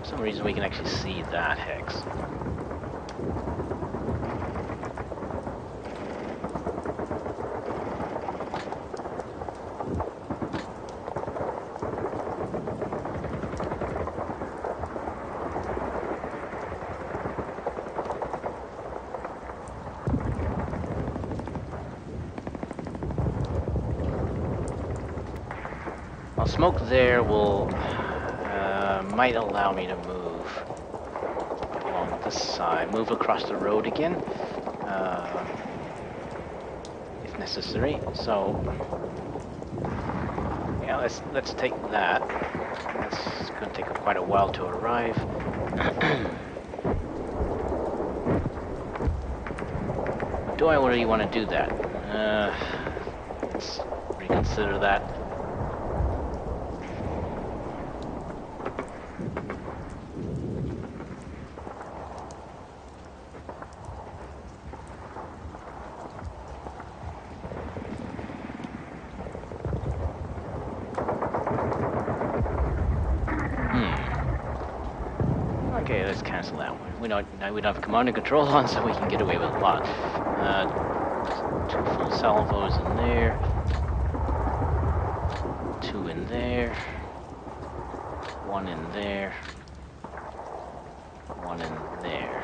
For some reason we can actually see that hex. Well, smoke there will might allow me to move along this side, move across the road again, if necessary. So yeah, let's take that. That's going to take quite a while to arrive. Do I really want to do that? Let's reconsider that. Okay, let's cancel that one. We don't have command and control on, so we can get away with a lot. 2 full salvos in there. 2 in there. 1 in there. 1 in there.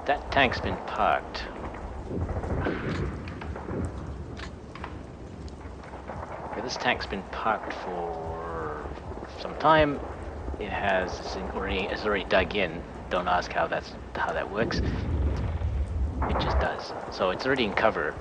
That tank's been parked. Okay, this tank's been parked for some time. It's already dug in. Don't ask how that works. It just does. So it's already in cover.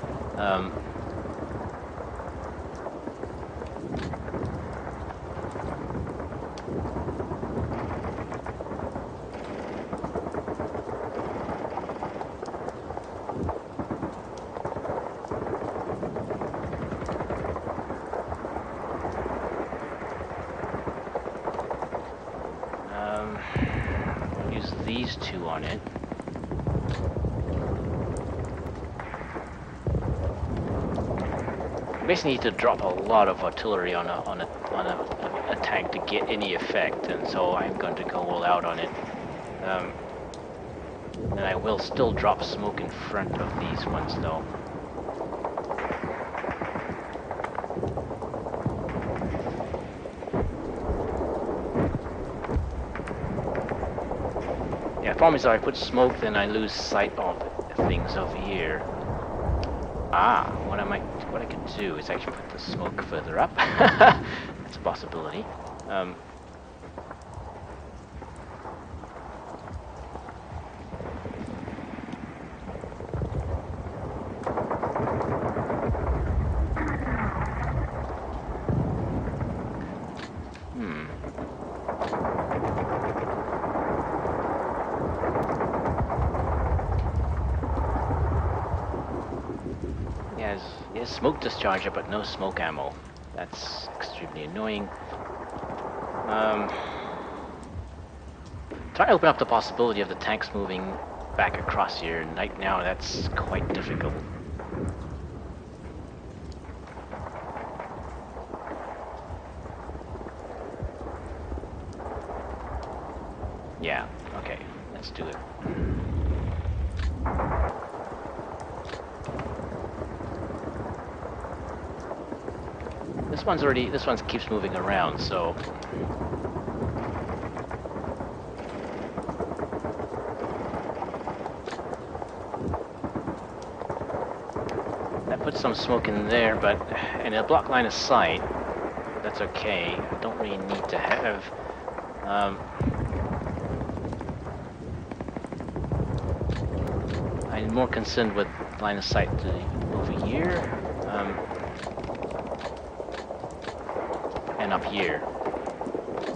We'll use these 2 on it. Basically need to drop a lot of artillery on a tank to get any effect, and so I'm going to go all out on it. And I will still drop smoke in front of these ones though. Yeah, the problem is if I put smoke, then I lose sight of things over here. What I could do is actually put the smoke further up. That's a possibility. smoke discharger, but no smoke ammo. That's extremely annoying. Try to open up the possibility of the tanks moving back across here. Right now, that's quite difficult. Yeah, okay, let's do it. This one keeps moving around, so... That puts some smoke in there, but in a block line of sight, that's okay. I don't really need to have... I'm more concerned with line of sight over here, and up here.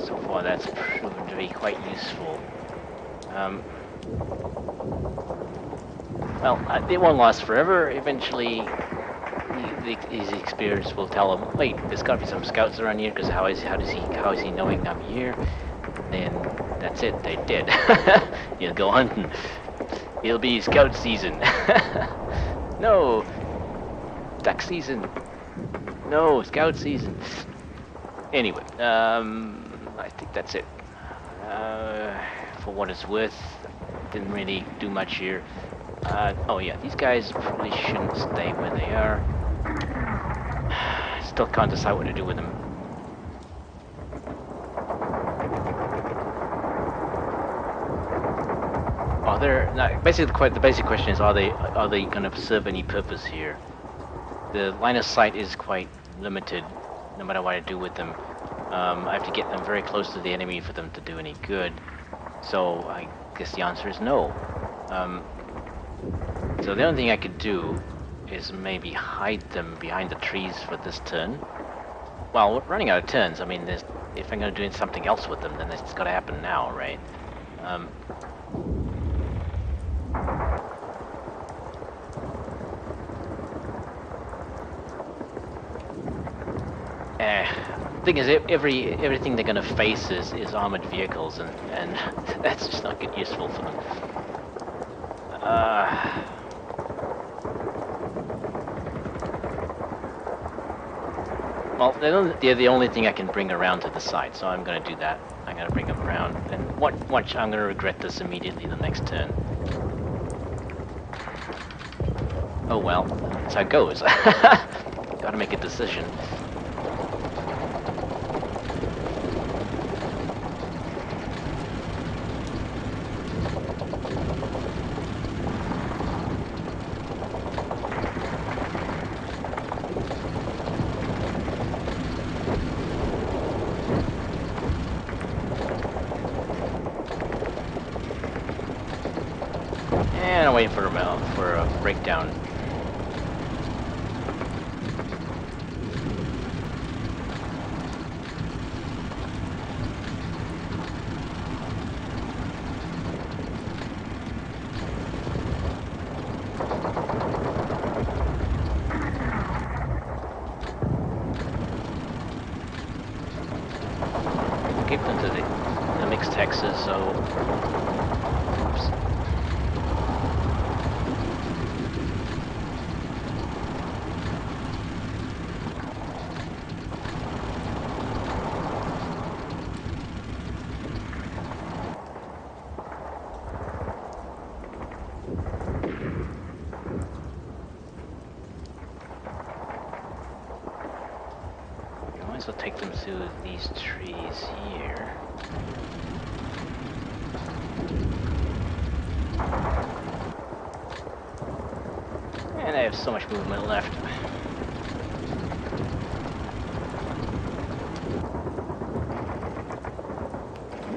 So far that's proven to be quite useful. Well, it won't last forever. Eventually, his experience will tell him, wait, there's got to be some scouts around here, because how is he knowing I'm here? Then that's it, they're dead. He'll go hunting. It'll be scout season. No, duck season. No, scout season. Anyway, I think that's it. For what it's worth, didn't really do much here. Oh yeah, these guys probably shouldn't stay where they are. Still can't decide what to do with them. Are there... No, basically, the basic question is, are they going to serve any purpose here? The line of sight is quite limited, no matter what I do with them. I have to get them very close to the enemy for them to do any good. So I guess the answer is no. So the only thing I could do is maybe hide them behind the trees for this turn. Well, we're running out of turns. I mean, if I'm going to do something else with them, then it's got to happen now, right? Thing is, everything they're going to face is armored vehicles, and that's just not good, useful for them. Well, they're the only thing I can bring around to the side, so I'm going to do that. I'm going to bring them around, and watch, I'm going to regret this immediately the next turn. Oh well, that's how it goes. Gotta make a decision. And I'm waiting for a breakdown. Keep them to the mixed hexes, so... Oops. So take them through these trees here. And I have so much movement left.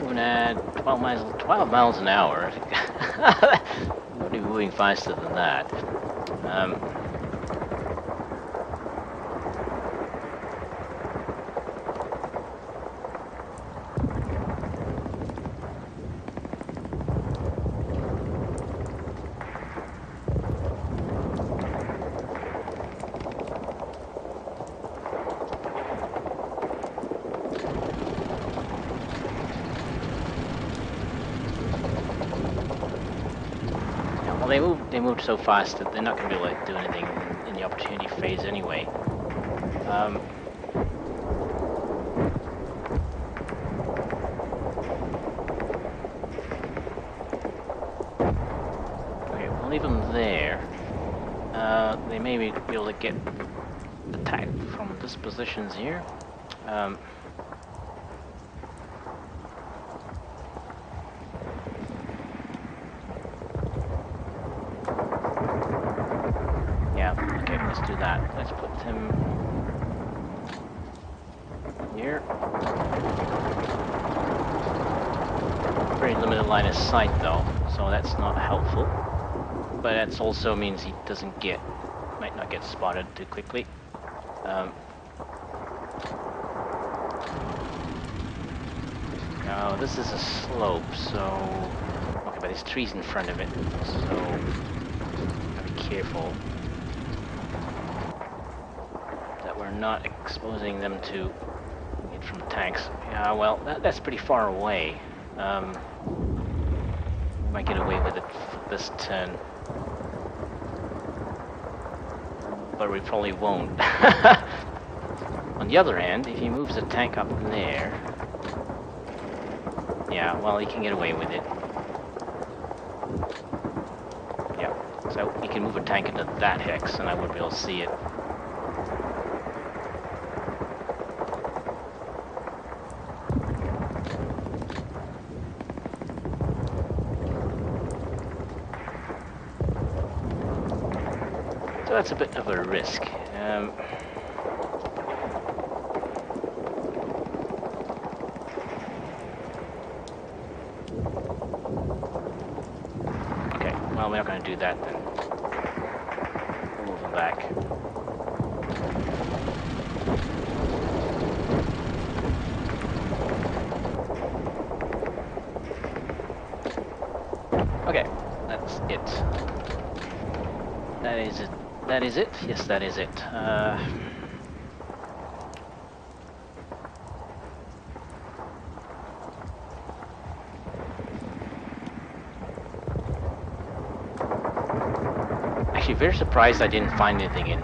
Moving at 12 miles an hour. Nobody moving faster than that. they moved so fast that they're not going to be able to do anything in the opportunity phase anyway. Okay, we'll leave them there. They may be able to get attacked from this positions here. Yeah, okay, let's do that. Let's put him here. Very limited line of sight though, so that's not helpful. But that also means he might not get spotted too quickly. Now this is a slope, so okay, but there's trees in front of it, so gotta be careful that we're not exposing them to it from tanks. Yeah, well, that's pretty far away. We might get away with it for this turn, but we probably won't. On the other hand, if he moves a tank up there, yeah, well, he can get away with it. Yeah, so he can move a tank into that hex, and I wouldn't be able to see it. So that's a bit of a risk. Well, we're not going to do that then. We'll move them back. Okay, that's it. That is it. That is it? Yes, that is it. Actually, very surprised I didn't find anything in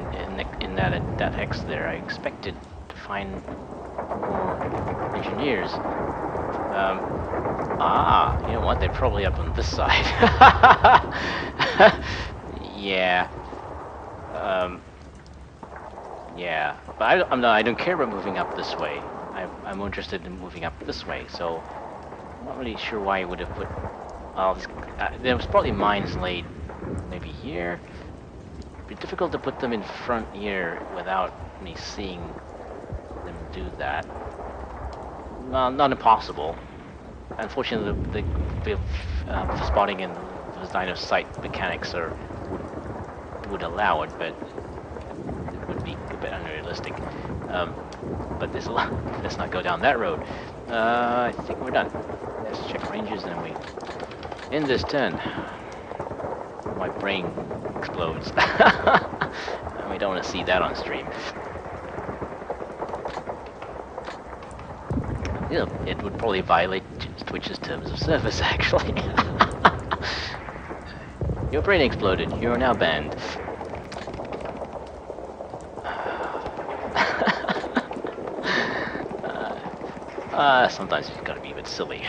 that hex there. I expected to find more engineers. You know what? They're probably up on this side. Yeah. Yeah. But I don't care about moving up this way. I'm more interested in moving up this way. So I'm not really sure why I would have put. There was probably mines laid maybe here. It'd be difficult to put them in front here without me seeing them do that. Well, not impossible. Unfortunately, the spotting and the line of sight mechanics would allow it, but it would be a bit unrealistic. But there's a lot. Let's not go down that road. I think we're done. Let's check ranges and we end this turn. My brain explodes. We don't want to see that on stream. Yeah, it would probably violate Twitch's terms of service, actually. Your brain exploded. You are now banned. Sometimes you've got to be a bit silly.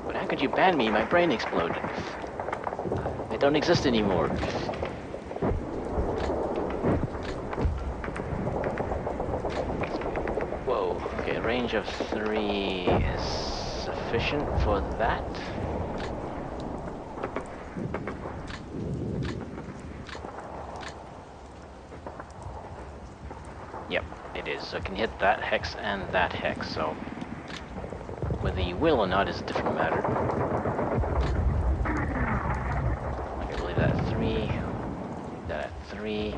But how could you ban me? My brain exploded. I don't exist anymore. Whoa, okay, range of 3 is sufficient for that. Yep, it is. So I can hit that hex and that hex, so whether you will or not is a different matter. I can leave that at 3, leave that at 3.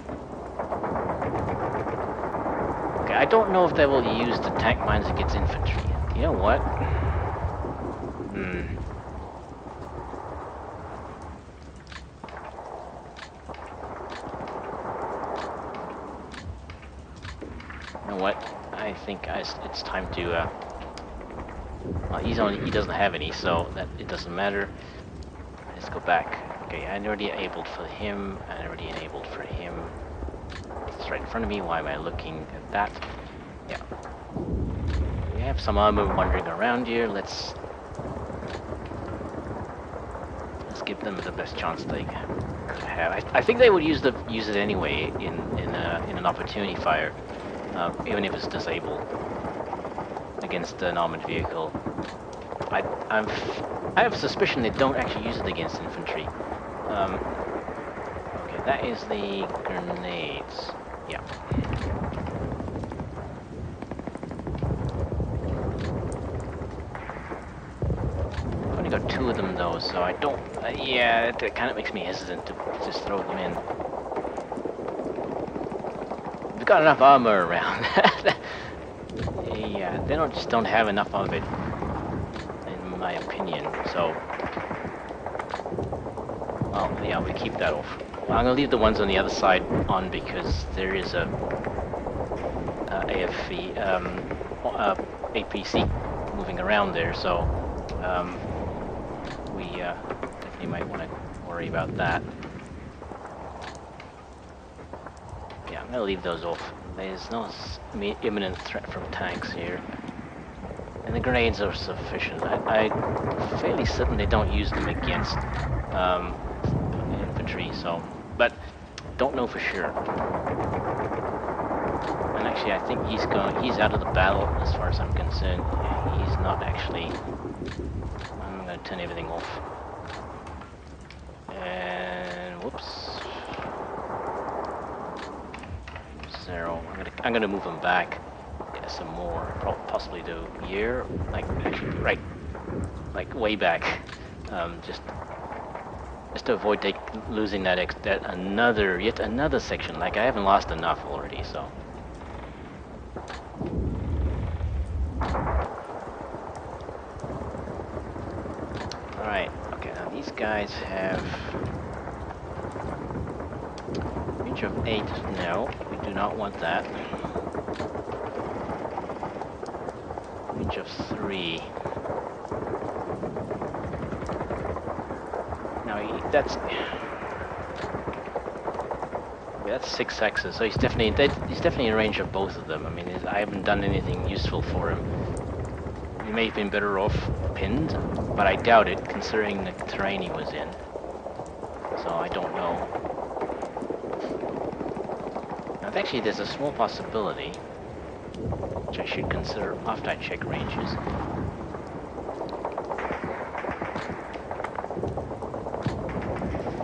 Okay, I don't know if they will use the tank mines against infantry. You know what? You know what? I think it's time to Well, he doesn't have any, so that it doesn't matter. Let's go back. Okay, I already enabled for him. I already enabled for him. It's right in front of me. Why am I looking at that? Yeah. We have some armor wandering around here. Let's give them the best chance they could have. I think they would use it anyway in an opportunity fire, even if it's disabled against an armored vehicle. I have a suspicion they don't actually use it against infantry. Okay, that is the grenades. Yeah. I've only got 2 of them though, so I don't. Yeah, it kind of makes me hesitant to just throw them in. We've got enough armor around. Yeah, they just don't have enough of it, in my opinion. So, well, yeah, we keep that off. Well, I'm gonna leave the ones on the other side on because there is a AFV, APC moving around there. So, we definitely might want to worry about that. Yeah, I'm gonna leave those off. There's no imminent threat from tanks here. And the grenades are sufficient. I'm fairly certain they don't use them against infantry, so... But, don't know for sure. And actually, I think he's out of the battle, as far as I'm concerned. He's not actually... I'm gonna turn everything off. And... whoops. 0. I'm gonna move him back. Yeah, some more. Possibly to here. Like, actually, right. Like, way back. Just to avoid losing yet another section. Like, I haven't lost enough already, so. Alright, okay, now these guys have range of 8. No, we do not want that. Range of 3. Now that's 6 hexes, so he's definitely in range of both of them. I mean, I haven't done anything useful for him. He may have been better off pinned, but I doubt it, considering the terrain he was in. So I don't know. Now, actually, there's a small possibility, which I should consider after I check ranges.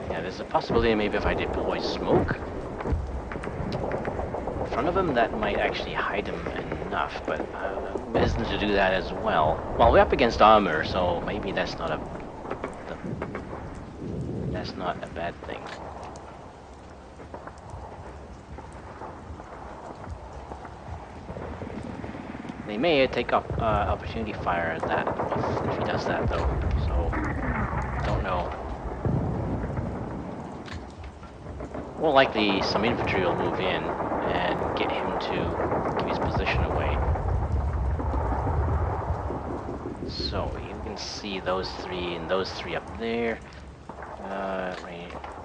Yeah, there's a possibility maybe if I deploy smoke in front of him, that might actually hide him enough, but I'm hesitant to do that as well. Well, we're up against armor, so maybe that's not a bad thing. They may take up opportunity fire at that if he does that, though. So don't know. More likely, some infantry will move in and get him to give his position away. So you can see those 3 and those 3 up there.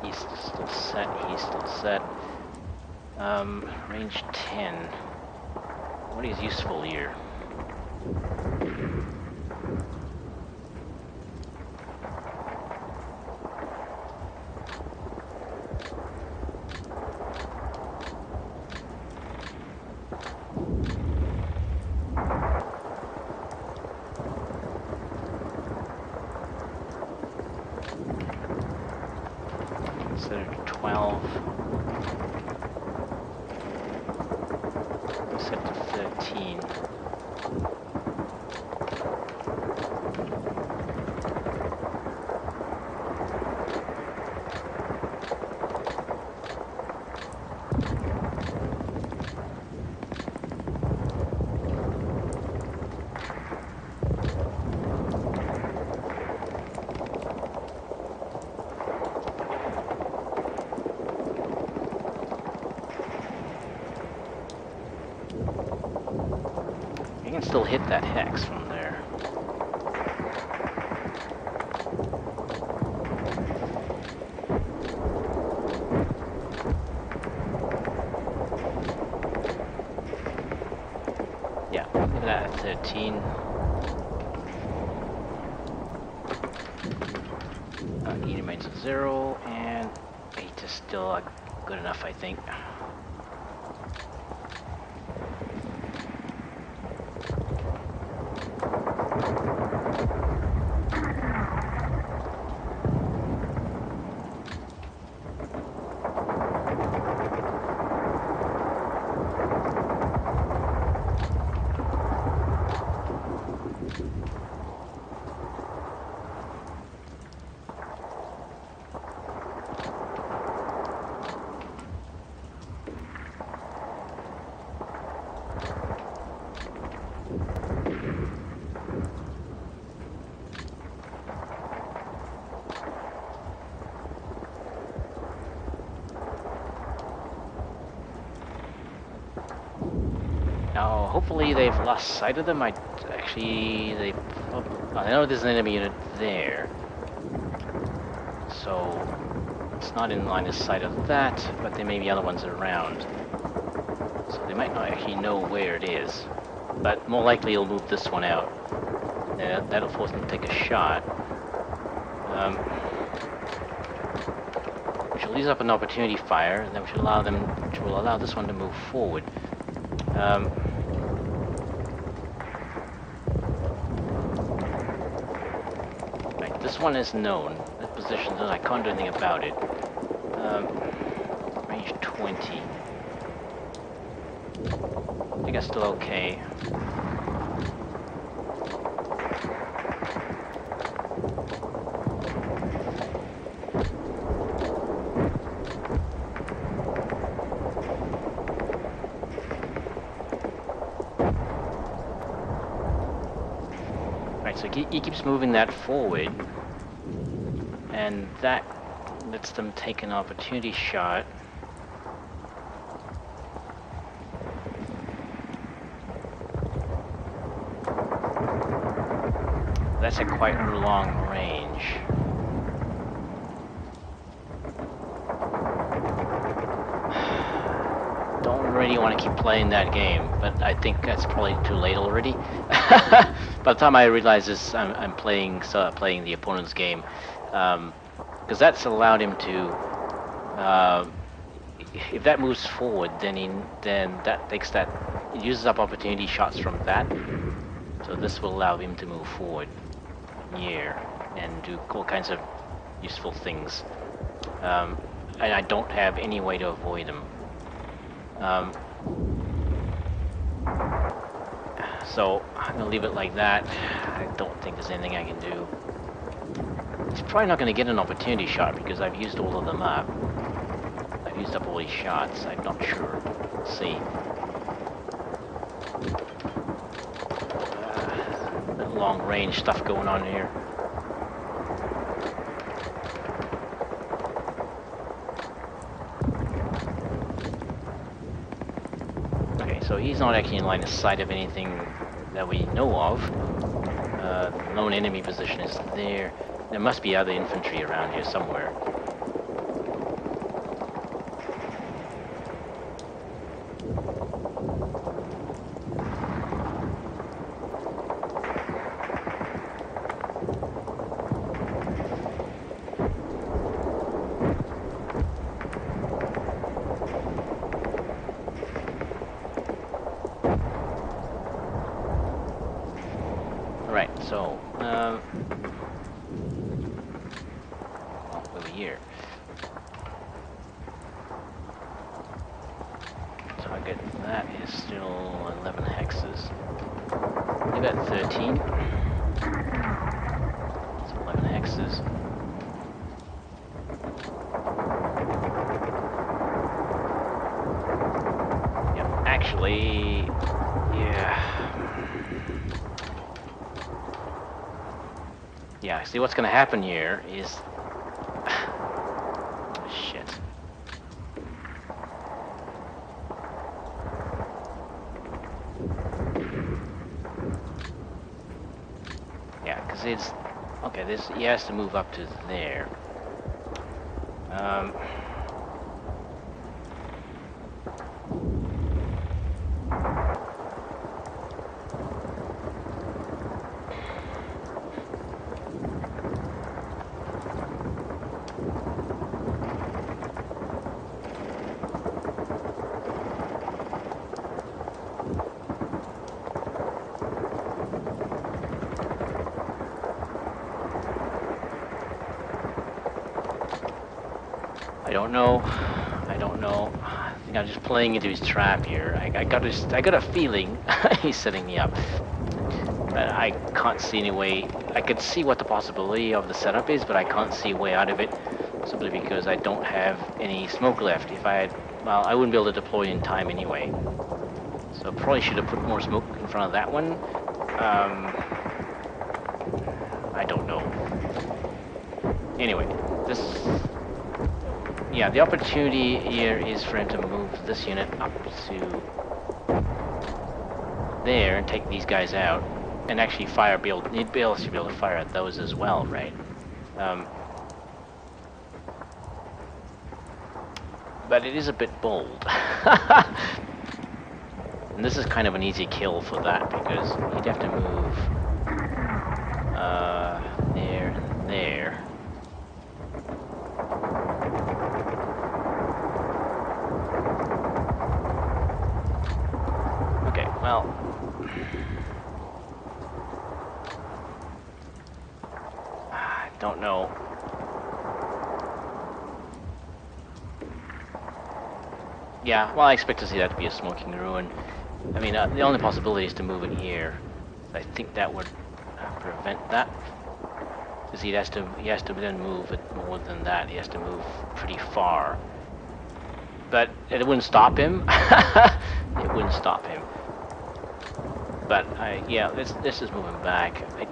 He's still set. He's still set. Range 10. What is useful here? Consider 12. Set to 13. You can still hit that hex from there. that at 13. E remains at 0, and 8 is still good enough, I think. Now, hopefully they've lost sight of them. I know there's an enemy unit there, so it's not in line of sight of that, but there may be other ones around. So they might not actually know where it is, but more likely he'll move this one out. That'll force them to take a shot. Which will ease up an opportunity fire, and then which will allow this one to move forward. Right, this one is known. That position, I can't do anything about it. Range 20. I think that's still okay. Right, so he keeps moving that forward, and that lets them take an opportunity shot. That's at quite a long range. Don't really want to keep playing that game, but I think that's probably too late already. By the time I realize this, I'm playing the opponent's game, because that's allowed him to. If that moves forward, then that takes that. It uses up opportunity shots from that, so this will allow him to move forward here and do all kinds of useful things. And I don't have any way to avoid him. So I'm gonna leave it like that. I don't think there's anything I can do. He's probably not gonna get an opportunity shot because I've used all of them up. I've used up all these shots. I'm not sure. Let's see. Long range stuff going on here. Okay, so he's not actually in line of sight of anything that we know of. Lone enemy position is there. There must be other infantry around here somewhere. Right, so, over here. Target, that is still 11 hexes. Leave at 13. It's 11 hexes. Yep, actually, yeah. Yeah, see what's gonna happen here is... Shit. Yeah, because it's... Okay, he has to move up to there. don't know. I don't know. I think I'm just playing into his trap here. I got a feeling he's setting me up. But I can't see any way. I could see what the possibility of the setup is, but I can't see a way out of it, simply because I don't have any smoke left. If I had, well, I wouldn't be able to deploy in time anyway. So probably should have put more smoke in front of that one. I don't know. Anyway, yeah, the opportunity here is for him to move this unit up to there and take these guys out. And actually fire, he'd be able to fire at those as well, right? But it is a bit bold. And this is kind of an easy kill for that, because he'd have to move there and there. Okay, well, I don't know. Yeah, well, I expect to see that to be a smoking ruin. I mean, the only possibility is to move it here. I think that would prevent that. Because he has to then move it more than that. He has to move pretty far. But it wouldn't stop him. It wouldn't stop him. But yeah, this is moving back. I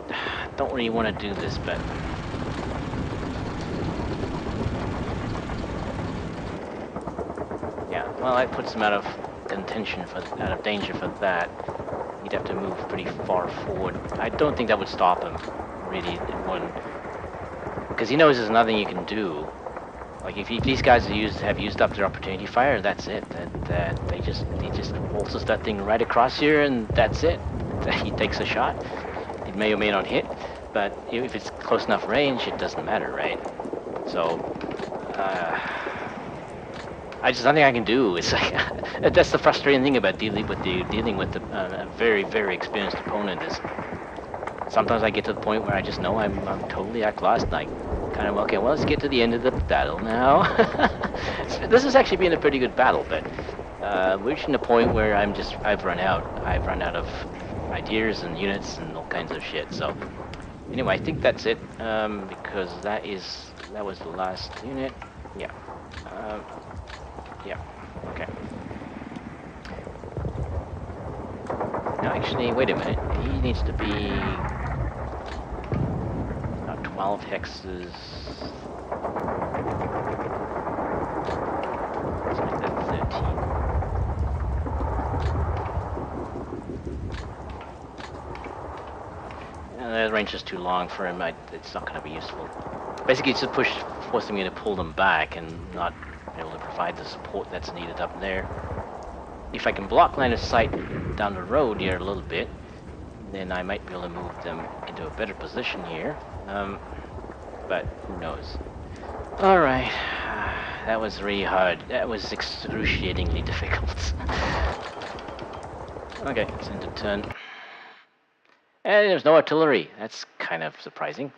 don't really want to do this, but yeah, well, that puts him out of contention out of danger for that. He'd have to move pretty far forward. I don't think that would stop him. Really, it wouldn't, because he knows there's nothing you can do. Like if these guys have used up their opportunity fire, that's it. He just waltzes that thing right across here, and that's it. He takes a shot. It may or may not hit, but if it's close enough range, it doesn't matter, right? So, there's nothing I can do. It's like that's the frustrating thing about dealing with a very, very experienced opponent. Is sometimes I get to the point where I just know I'm totally outclassed, and I kind of, okay, well, let's get to the end of the battle now. This has actually been a pretty good battle, but we're reaching a point where I've run out of ideas and units and all kinds of shit. So anyway, I think that's it, because that was the last unit. Yeah. Yeah. Okay. Now, actually, wait a minute. He needs to be 12 hexes. Let's make that 13. The range is too long for him. It's not going to be useful. Basically, it's just forcing me to pull them back and not be able to provide the support that's needed up there. If I can block line of sight down the road here a little bit, then I might be able to move them into a better position here. But who knows? Alright, that was really hard. That was excruciatingly difficult. Okay, it's into turn. And there's no artillery. That's kind of surprising.